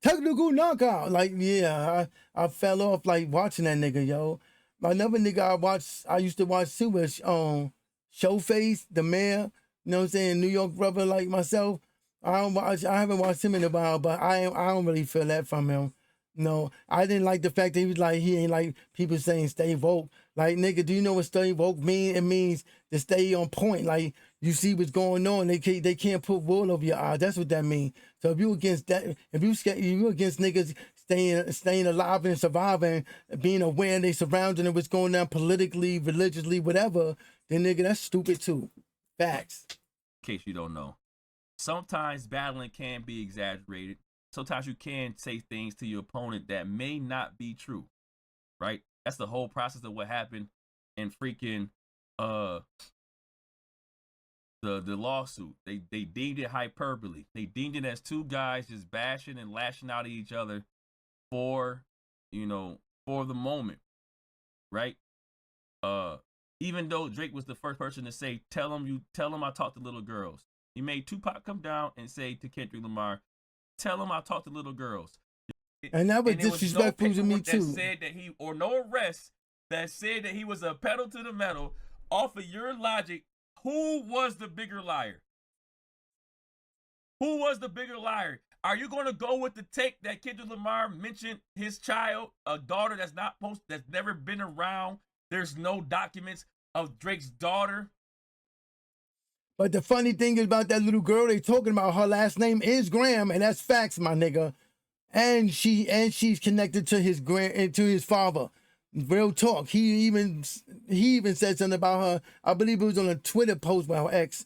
technical knockout. Like, yeah, I fell off like watching that nigga, yo. Another nigga I used to watch too was Showface, the mayor, you know what I'm saying, New York brother like myself. I haven't watched him in a while, but I don't really feel that from him. No, I didn't like the fact that he was like, he ain't like people saying stay woke. Like, nigga, do you know what stay woke mean? It means to stay on point. Like, you see what's going on. They can't put wool over your eyes. That's what that means. So if you against that, if you against niggas staying alive and surviving, being aware they surrounding and what's going on politically, religiously, whatever, then nigga, that's stupid too. Facts. In case you don't know, sometimes battling can be exaggerated. Sometimes you can say things to your opponent that may not be true, right? That's the whole process of what happened in freaking the lawsuit. They deemed it hyperbole. They deemed it as two guys just bashing and lashing out at each other for the moment, right? Even though Drake was the first person to say, tell him I talk to little girls. He made Tupac come down and say to Kendrick Lamar, tell him I talk to little girls. And that was disrespectful to me too. Said that no arrest that said that he was a pedal to the metal. Off of your logic, who was the bigger liar? Who was the bigger liar? Are you going to go with the take that Kendrick Lamar mentioned his child, a daughter that's never been around? There's no documents of Drake's daughter. But the funny thing is about that little girl they talking about, her last name is Graham, and that's facts, my nigga. And she's connected to his father. Real talk. He even said something about her. I believe it was on a Twitter post by her ex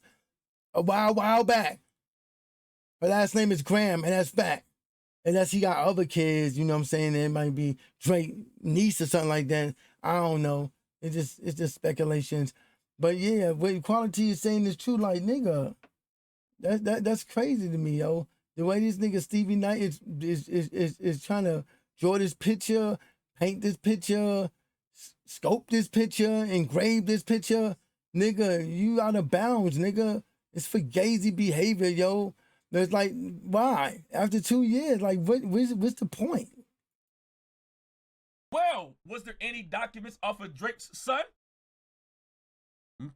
a while back. Her last name is Graham, and that's fact. Unless he got other kids, you know what I'm saying? It might be Drake's niece or something like that. I don't know. It's just speculations. But yeah, what KoalaTea is saying is true. Like, nigga, that's crazy to me, yo. The way this nigga Stevie Knight is trying to draw this picture, paint this picture, scope this picture, engrave this picture, nigga, you out of bounds, nigga. It's fugazi behavior, yo. It's like, why? After 2 years, like, what's the point? Well, was there any documents off of Drake's son?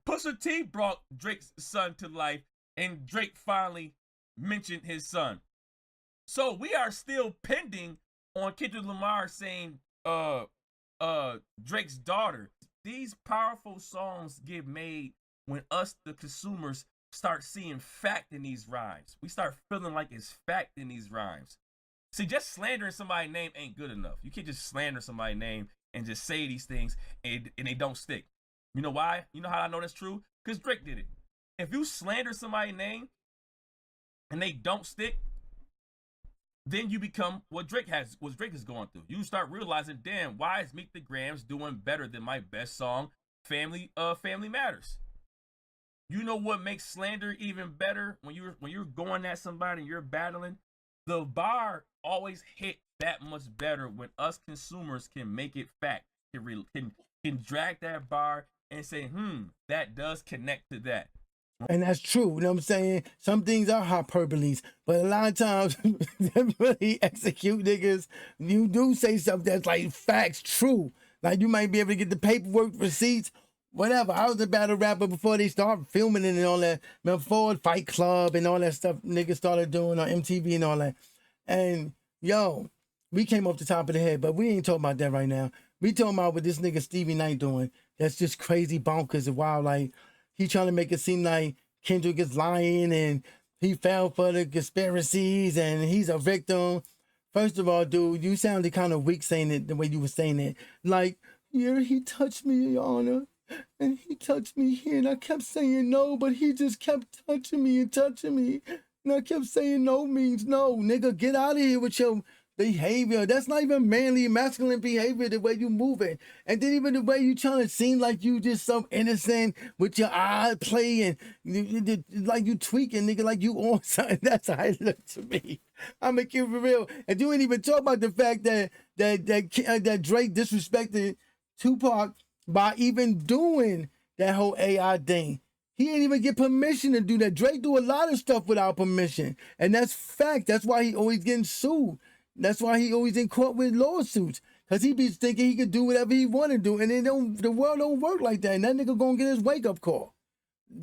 Pusha T brought Drake's son to life, and Drake finally mentioned his son. So we are still pending on Kendrick Lamar saying Drake's daughter. These powerful songs get made when us, the consumers, start seeing fact in these rhymes. We start feeling like it's fact in these rhymes. See, just slandering somebody's name ain't good enough. You can't just slander somebody's name and just say these things and they don't stick. You know why? You know how I know that's true? Because Drake did it. If you slander somebody's name and they don't stick, then you become what Drake is going through. You start realizing, damn, why is Meek the Grams doing better than my best song, Family Matters? You know what makes slander even better? When you're going at somebody and you're battling, the bar always hit that much better when us consumers can make it fact, can drag that bar and say, that does connect to that. And that's true, you know what I'm saying? Some things are hyperboles, but a lot of times, they really execute niggas. You do say something that's like facts, true. Like you might be able to get the paperwork, receipts, whatever. I was a battle rapper before they started filming it and all that. Before Fight Club and all that stuff niggas started doing on MTV and all that. And yo, we came off the top of the head, but we ain't talking about that right now. We talking about what this nigga Stevie Knight doing. That's just crazy bonkers and wild. Like, he trying to make it seem like Kendrick is lying and he fell for the conspiracies and he's a victim. First of all, dude, you sounded kind of weak saying it the way you were saying it. Like, yeah, he touched me, Your Honor, and he touched me here, and I kept saying no, but he just kept touching me and touching me. And I kept saying no means no. Nigga, get out of here with your behavior. That's not even manly, masculine behavior, the way you move it. And then even the way you trying to seem like you just so innocent with your eye play and like you tweaking, nigga, like you on something. That's how it look to me. I'm gonna keep it real. And you ain't even talk about the fact that Drake disrespected Tupac by even doing that whole AI thing. He ain't even get permission to do that. Drake do a lot of stuff without permission. And that's fact. That's why he always getting sued. That's why he always in court with lawsuits. Because he be thinking he could do whatever he want to do. And the world don't work like that. And that nigga gonna get his wake-up call.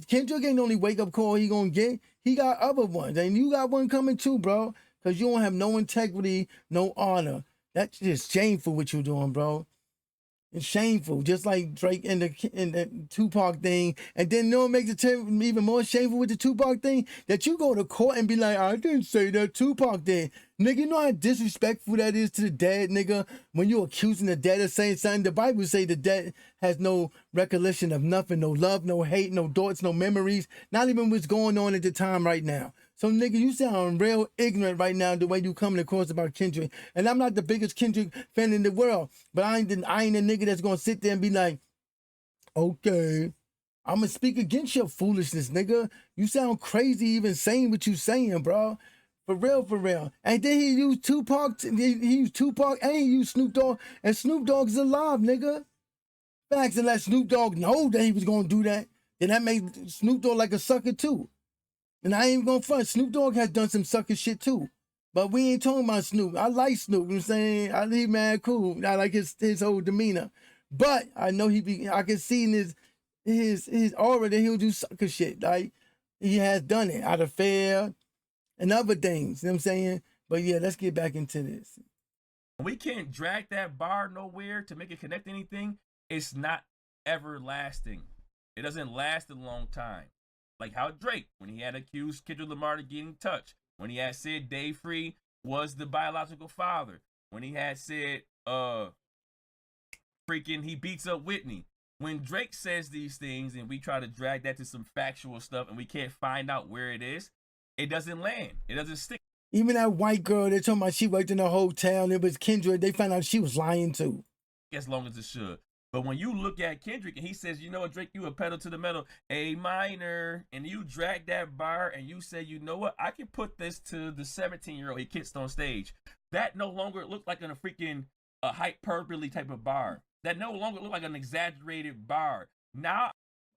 Kendrick ain't the only wake-up call he gonna get. He got other ones. And you got one coming too, bro. Because you don't have no integrity, no honor. That's just shameful what you doing, bro. It's shameful, just like Drake and the Tupac thing. And then you know what makes it even more shameful with the Tupac thing? That you go to court and be like, I didn't say that, Tupac did. Nigga, you know how disrespectful that is to the dead, nigga? When you accusing the dead of saying something, the Bible say the dead has no recollection of nothing, no love, no hate, no thoughts, no memories, not even what's going on at the time right now. So, nigga, you sound real ignorant right now the way you coming across about Kendrick. And I'm not the biggest Kendrick fan in the world, but I ain't the nigga that's going to sit there and be like, okay, I'm going to speak against your foolishness, nigga. You sound crazy even saying what you saying, bro. For real, for real. And then he used Tupac, he used Tupac and he used Snoop Dogg, and Snoop Dogg's alive, nigga. Facts, and let Snoop Dogg know that he was going to do that, then that made Snoop Dogg like a sucker too. And I ain't even gonna front. Snoop Dogg has done some sucker shit too. But we ain't talking about Snoop. I like Snoop, you know what I'm saying? He mad cool. I like his whole demeanor. But I know I can see in his aura that he'll do sucker shit. Like, he has done it out of fear and other things, you know what I'm saying? But yeah, let's get back into this. We can't drag that bar nowhere to make it connect anything. It's not everlasting. It doesn't last a long time. Like how Drake, when he had accused Kendrick Lamar of getting touched, when he had said Dave Free was the biological father, when he had said he beats up Whitney. When Drake says these things and we try to drag that to some factual stuff and we can't find out where it is, it doesn't land. It doesn't stick. Even that white girl, they're talking about she worked in a hotel and it was Kendrick, they found out she was lying too. As long as it should. But when you look at Kendrick and he says, you know what, Drake, you a pedal to the metal, A minor, and you drag that bar and you say, you know what, I can put this to the 17-year-old he kissed on stage. That no longer looked like a freaking hyperbole type of bar. That no longer looked like an exaggerated bar. Now,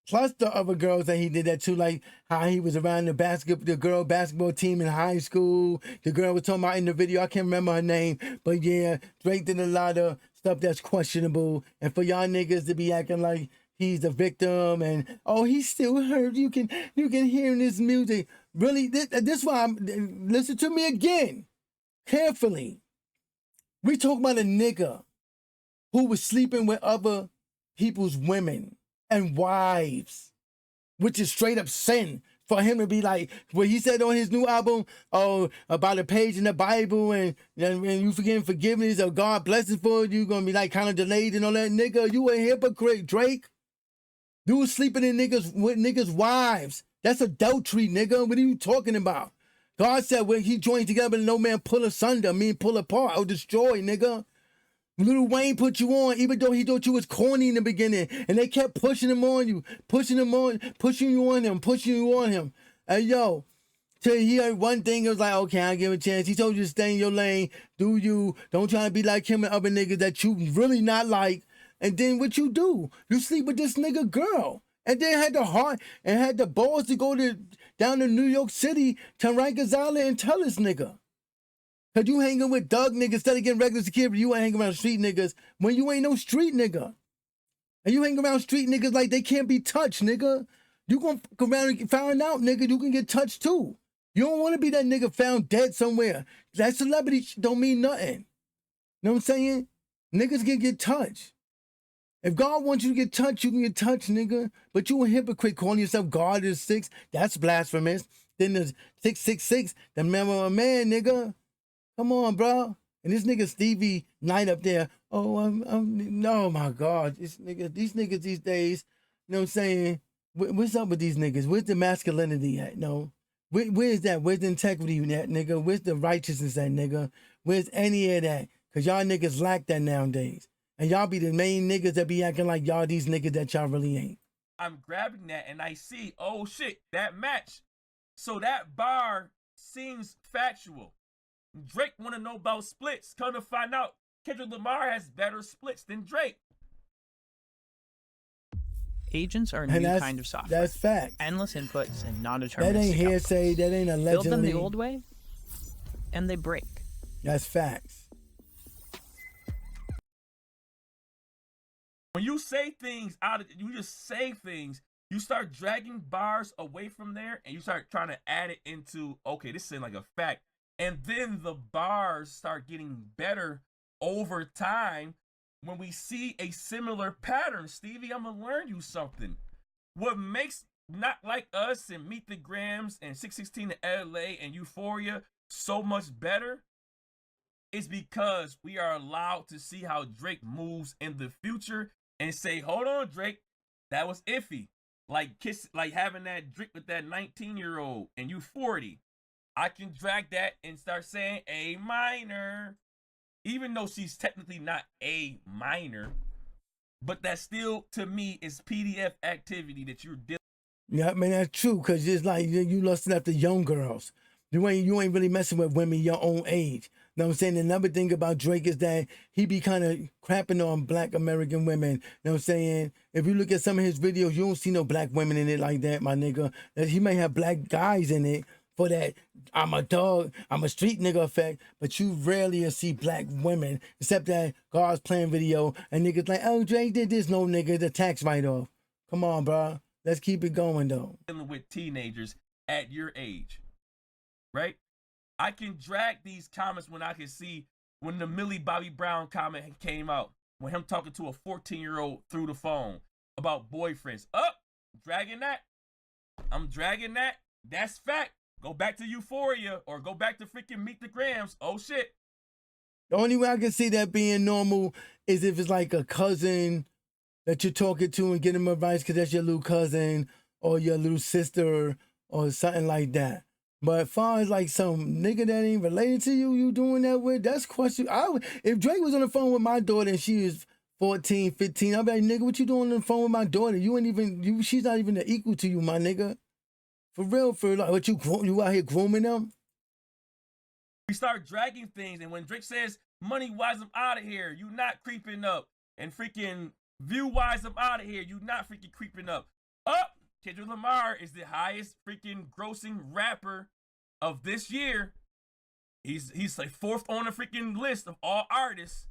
plus the other girls that he did that too, like how he was around the girl basketball team in high school. The girl was talking about in the video, I can't remember her name, but yeah, Drake did a lot of stuff that's questionable. And for y'all niggas to be acting like he's the victim and oh, he still hurt. You can hear in his music. Really, this why listen to me again, carefully. We talk about a nigga who was sleeping with other people's women and wives, which is straight up sin. for him to be like what he said on his new album, oh, about a page in the Bible and you forgetting forgiveness or God blessings for you, gonna be like kind of delayed and all that. Nigga, you a hypocrite, Drake. Dude sleeping in with niggas' wives. That's adultery, nigga. What are you talking about? God said when he joined together, no man pull asunder, pull apart or destroy, nigga. Lil Wayne put you on, even though he thought you was corny in the beginning, and they kept pushing him on you, pushing you on him. Hey, yo, till he heard one thing, it was like, okay, I'll give him a chance. He told you to stay in your lane, do you, don't try to be like him and other niggas that you really not like. And then what you do? You sleep with this nigga girl. And then had the heart and had the balls to go down to New York City to Rikers and tell this nigga. Cause you hanging with Doug niggas instead of getting regular security, you ain't hanging around street niggas when you ain't no street nigga. And you hang around street niggas like they can't be touched, nigga. You gonna come around and find out, nigga, you can get touched too. You don't want to be that nigga found dead somewhere. That celebrity don't mean nothing. Know what I'm saying? Niggas can get touched. If God wants you to get touched, you can get touched, nigga. But you a hypocrite calling yourself God is 6. That's blasphemous. Then there's 666, the man of a man, nigga. Come on, bro. And this nigga Stevie Knight up there. Oh, no, my God. These niggas these days, you know what I'm saying? What's up with these niggas? Where's the masculinity at? No. Where's that? Where's the integrity at, nigga? Where's the righteousness at, nigga? Where's any of that? Because y'all niggas lack that nowadays. And y'all be the main niggas that be acting like y'all these niggas that y'all really ain't. I'm grabbing that and I see, oh shit, that match. So that bar seems factual. Drake want to know about splits. Come to find out, Kendrick Lamar has better splits than Drake. Agents are a new kind of software. That's fact. Endless inputs and non-deterministic That ain't outputs. hearsay. That ain't allegedly. Build them the old way, and they break. That's facts. When you say things you just say things, you start dragging bars away from there, and you start trying to add it into, okay, this is like a fact. And then the bars start getting better over time when we see a similar pattern. Stevie, I'm going to learn you something. What makes Not Like Us and Meet the Grams and 616 to LA and Euphoria so much better is because we are allowed to see how Drake moves in the future and say, hold on, Drake, that was iffy. Like having that drink with that 19-year-old and you 40. I can drag that and start saying A minor, even though she's technically not A minor, but that still, to me, is PDF activity that you're dealing. Yeah, I mean, that's true, because it's like you lusting after young girls. You ain't really messing with women your own age. You know what I'm saying? Another thing about Drake is that he be kind of crapping on black American women. You know what I'm saying? If you look at some of his videos, you don't see no black women in it like that, my nigga. He may have black guys in it for that I'm a dog, I'm a street nigga effect, but you rarely see black women, except that God's playing video and niggas like, oh, Drake did this. No, nigga, the tax write-off. Come on, bro. Let's keep it going, though. Dealing with teenagers at your age, right? I can drag these comments when I can see when the Millie Bobby Brown comment came out, when him talking to a 14-year-old through the phone about boyfriends. Dragging that. I'm dragging that. That's fact. Go back to Euphoria or go back to freaking Meet the Grams. Oh, shit. The only way I can see that being normal is if it's like a cousin that you're talking to and getting advice because that's your little cousin or your little sister or something like that. But as far as like some nigga that ain't related to you, you doing that with, that's question. If Drake was on the phone with my daughter and she was 14, 15, I'd be like, nigga, what you doing on the phone with my daughter? She's not even equal to you, my nigga. For real, like, what you out here grooming them? We start dragging things, and when Drake says, money-wise, I'm out of here, you not creeping up. And freaking view-wise, I'm out of here, you not freaking creeping up. Kendrick Lamar is the highest freaking grossing rapper of this year. He's like 4th on the freaking list of all artists.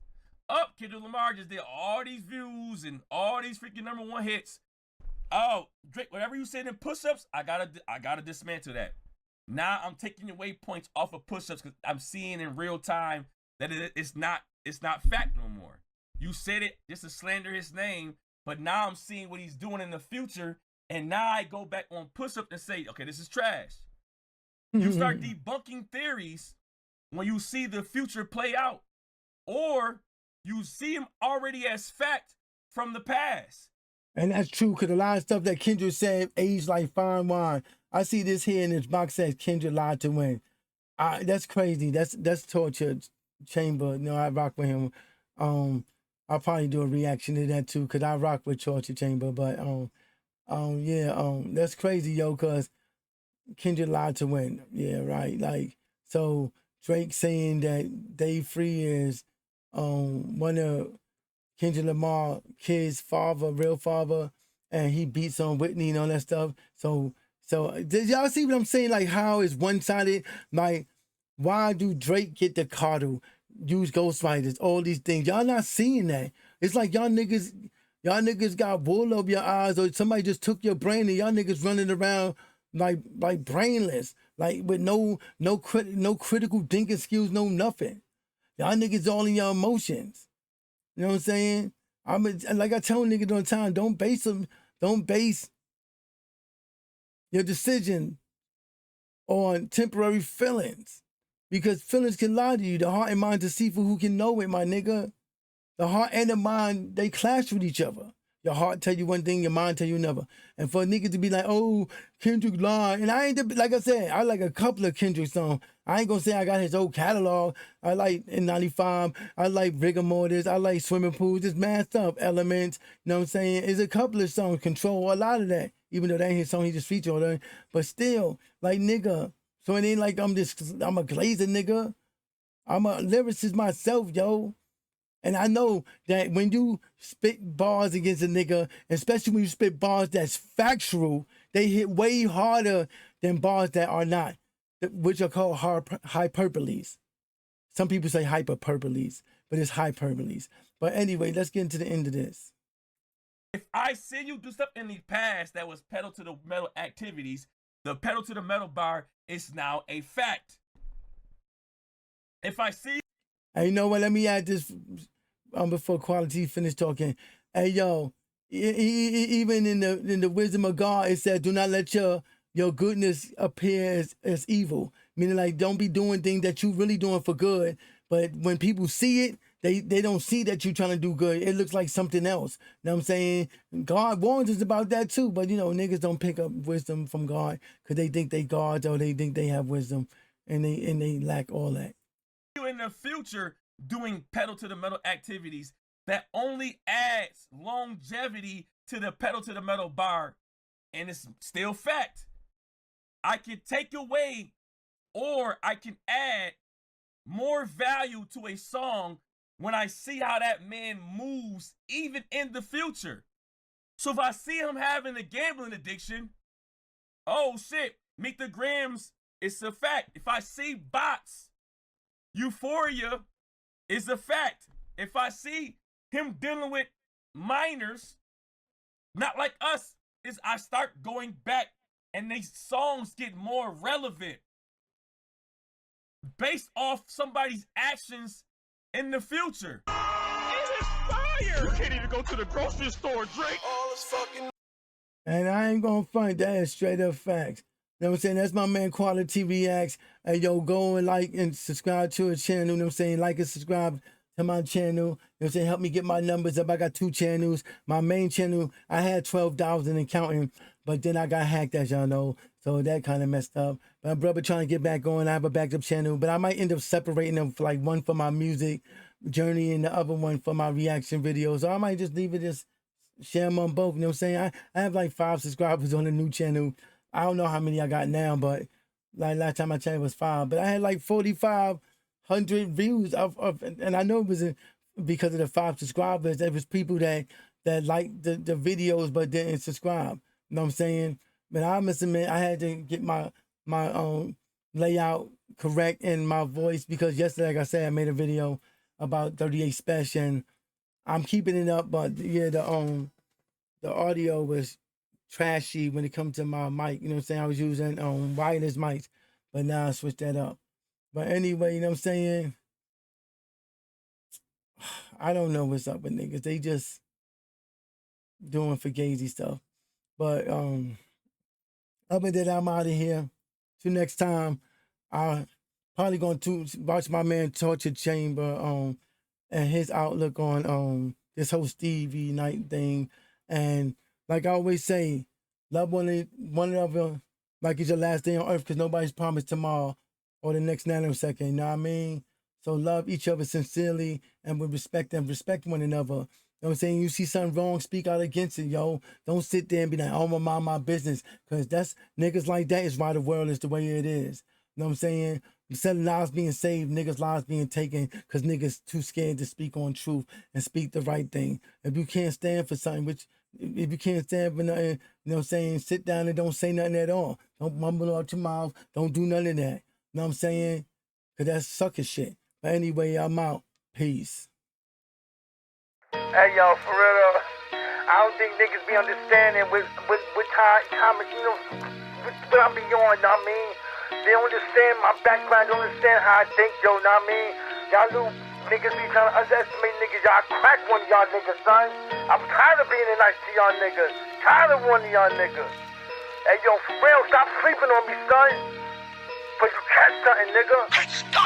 Kendrick Lamar just did all these views and all these freaking #1 hits. Oh, Drake, whatever you said in push-ups, I gotta dismantle that. Now I'm taking away points off of push-ups because I'm seeing in real time that it's not fact no more. You said it just to slander his name, but now I'm seeing what he's doing in the future, And now I go back on Push Up and say, okay, this is trash. You start debunking theories when you see the future play out, or you see them already as fact from the past. And that's true, because a lot of stuff that Kendrick said aged like fine wine. I see this here in this box says Kendrick lied to win. That's crazy. That's torture chamber. You know, I rock with him. I'll probably do a reaction to that too, because I rock with torture chamber. But that's crazy, yo, because Kendrick lied to win. Yeah, right. Like, so Drake saying that Dave Free is one of Kendrick Lamar kid's father, real father, and he beats on Whitney and all that stuff. So did y'all see what I'm saying? Like, how it's one-sided? Like, why do Drake get the coddle, use ghostwriters, all these things? Y'all not seeing that. It's like y'all niggas got wool over your eyes, or somebody just took your brain and y'all niggas running around like brainless, like with no critical thinking skills, no nothing. Y'all niggas all in your emotions. You know what I'm saying? Like I tell niggas all the time, don't base your decision on temporary feelings, because feelings can lie to you. The heart and mind deceitful, who can know it, my nigga? The heart and the mind, they clash with each other. Your heart tell you one thing, your mind tell you another. And for a nigga to be like, oh, Kendrick lied. And I ain't, like I said, I like a couple of Kendrick songs. I ain't gonna say I got his whole catalog. I like in 95, I like Rigor Mortis, I like Swimming Pools, it's mad stuff, Elements, you know what I'm saying? It's a couple of songs, Control, a lot of that. Even though that ain't his song, he just featured on it. But still, like, nigga, so it ain't like I'm a glazer nigga. I'm a lyricist myself, yo. And I know that when you spit bars against a nigga, especially when you spit bars that's factual, they hit way harder than bars that are not, which are called hyperboles. Some people say hyperboles, but it's hyperboles. But anyway, let's get into the end of this. If I see you do stuff in the past that was pedal to the metal activities, the pedal to the metal bar is now a fact. If I see... Hey, you know what? Let me add this before KoalaTea finish talking. Hey, yo, even in the wisdom of God, it said, do not let your goodness appear as evil. Meaning, like, don't be doing things that you really doing for good. But when people see it, they don't see that you trying to do good. It looks like something else. You know what I'm saying? God warns us about that too. But, you know, niggas don't pick up wisdom from God because they think they gods, or they think they have wisdom, and they lack all that. In the future doing pedal to the metal activities, that only adds longevity to the pedal to the metal bar, and it's still fact. I can take away, or I can add more value to a song when I see how that man moves even in the future. So if I see him having a gambling addiction, oh shit, Meet the Grams, it's a fact. If I see bots, Euphoria is a fact. If I see him dealing with minors, not like us, I start going back and these songs get more relevant based off somebody's actions in the future. It is fire! You can't even go to the grocery store, Drake. All is fucking... And I ain't gonna front, that is straight up facts. You know what I'm saying? That's my man KoalaTea Reacts. Hey, yo, go and like and subscribe to his channel. You know what I'm saying? Like and subscribe to my channel. You know what I'm saying? Help me get my numbers up. I got 2 channels. My main channel, I had 12,000 and counting, but then I got hacked, as y'all know. So that kind of messed up. But my brother trying to get back on. I have a backup channel, but I might end up separating them, for like one for my music journey and the other one for my reaction videos. So I might just leave it, just share them on both. You know what I'm saying? I have like 5 subscribers on the new channel. I don't know how many I got now, but like last time I checked it was 5. But I had like 4,500 views and I know it was because of the 5 subscribers. There was people that liked the videos but didn't subscribe. You know what I'm saying? But I must admit, I had to get my layout correct in my voice, because yesterday, like I said, I made a video about 38 Special, and I'm keeping it up. But yeah, the audio was trashy when it comes to my mic. You know what I'm saying? I was using wireless mics, but now I switched that up. But anyway, you know what I'm saying? I don't know what's up with niggas. They just doing fugazi stuff. But other than that, I'm out of here. Till next time, I probably going to watch my man Torture Chamber and his outlook on this whole Stevie Knight thing. And like I always say, love one another like it's your last day on earth, because nobody's promised tomorrow or the next nanosecond, you know what I mean? So love each other sincerely and with respect, and respect one another. You know what I'm saying? You see something wrong, speak out against it, yo. Don't sit there and be like, oh, I'm mind my business. Because that's niggas like that is why the world is the way it is. You know what I'm saying? Instead of lives being saved, niggas' lives being taken because niggas too scared to speak on truth and speak the right thing. If you can't stand for something, if you can't stand for nothing, you know what I'm saying, sit down and don't say nothing at all. Don't mumble out your mouth. Don't do none of that. You know what I'm saying? Because that's sucker shit. But anyway, I'm out. Peace. Hey, yo, for real, I don't think niggas be understanding with time, you know, what I be on, know what I mean? They don't understand my background, don't understand how I think, yo, know what I mean? Y'all little niggas be trying to underestimate niggas. Y'all crack one of y'all niggas, son. I'm tired of being nice to y'all niggas. Tired of one of y'all niggas. Hey, yo, for real, stop sleeping on me, son. But you catch something, nigga.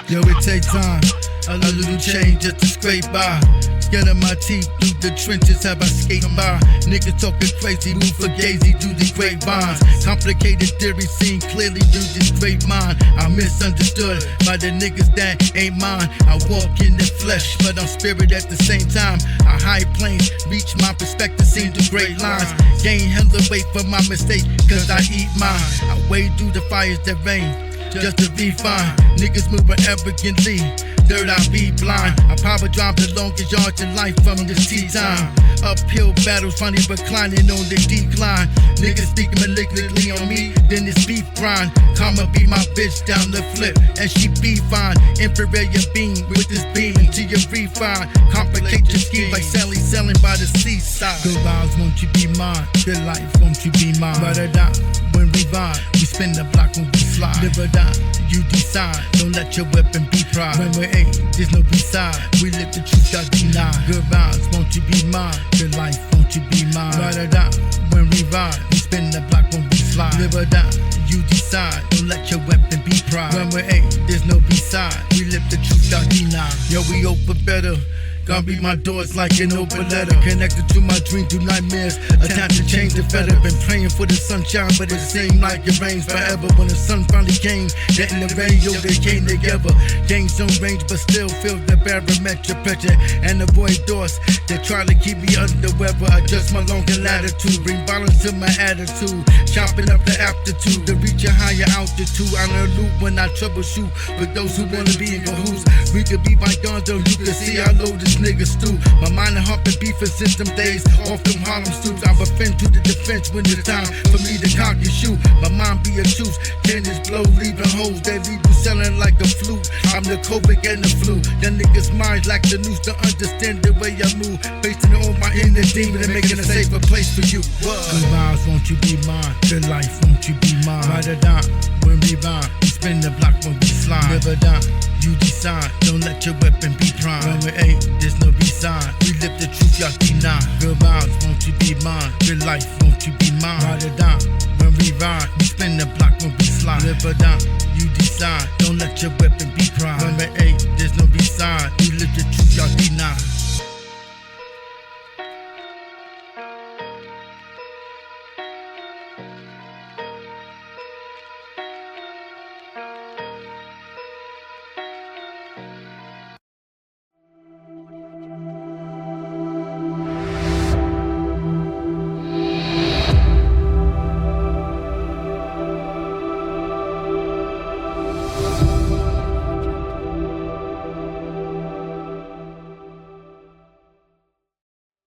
Yo, it takes time. A little change just to scrape by. Skin of my teeth through the trenches, have I skate by. Niggas talking crazy, move for gazy, do the grapevines. Complicated theory seen clearly through this great mind. I'm misunderstood by the niggas that ain't mine. I walk in the flesh, but I'm spirit at the same time. I high planes, reach my perspective, seen the great lines. Gain hella weight for my mistake, cause I eat mine. I wade through the fires that rain, just to be fine. Niggas moving arrogantly, dirt I be blind. I power drive the longest yards in life from this tea time. Uphill battles, funny reclining on the decline. Niggas speaking malignantly on me, then it's beef grind. Karma be my bitch down the flip, and she be fine. Infrared beam with this beam until you refine. Complicate your scheme like Sally selling by the seaside. Good vibes, won't you be mine? Good life, won't you be mine? Ride or die, when we vibe, we spin the block when we fly. Live or die, you decide. Don't let your weapon be pride. When we're eight, there's no beside. We live the truth, y'all deny. Good vibes, won't you be mine? Good life, won't you be mine? Ride or die, when we ride, we spin the block when we fly. Live or die, you decide. Don't let your weapon be pride. When we're eight, there's no beside. We live the truth, y'all deny. Yo, we open better. Gonna be my doors like an open letter. Connected to my dream through nightmares. Attempted to change the feather. Been praying for the sunshine, but it seemed like it rains forever. When the sun finally came, that in the rain, yo, they came together. Gains don't range, but still feel the barometric pressure. And avoid doors that try to keep me under weather. Adjust my longer latitude, bring balance to my attitude. Chopping up the aptitude to reach a higher altitude. On a loop when I troubleshoot. For those who wanna be in cahoots, we could be by guns, though you can see how low this niggas stew. My mind and heart been beefing since them days off them Harlem stoops. I offend to the defense when it's time for me to cock and shoot. My mind be a truce, cannons blow, leaving holes that leave you selling like a flute. I'm the COVID and the flu. Them niggas' minds lack the news to understand the way I move. Facing all my inner demon and making a safer place for you. Good vibes, won't you be mine? Good life, won't you be mine? Ride or die, when we ride, we spin the block when we slide. Live or die, you decide. Don't let your weapon be prime. When we're eight, there's no beside. We live the truth, y'all deny. Good vibes, won't you be mine? Good life, won't you be mine? Ride or die, when we ride, we spin the block when we slide. Live or die, you decide. Don't let your weapon be prime. When we're eight, there's no beside. We live the truth, y'all deny.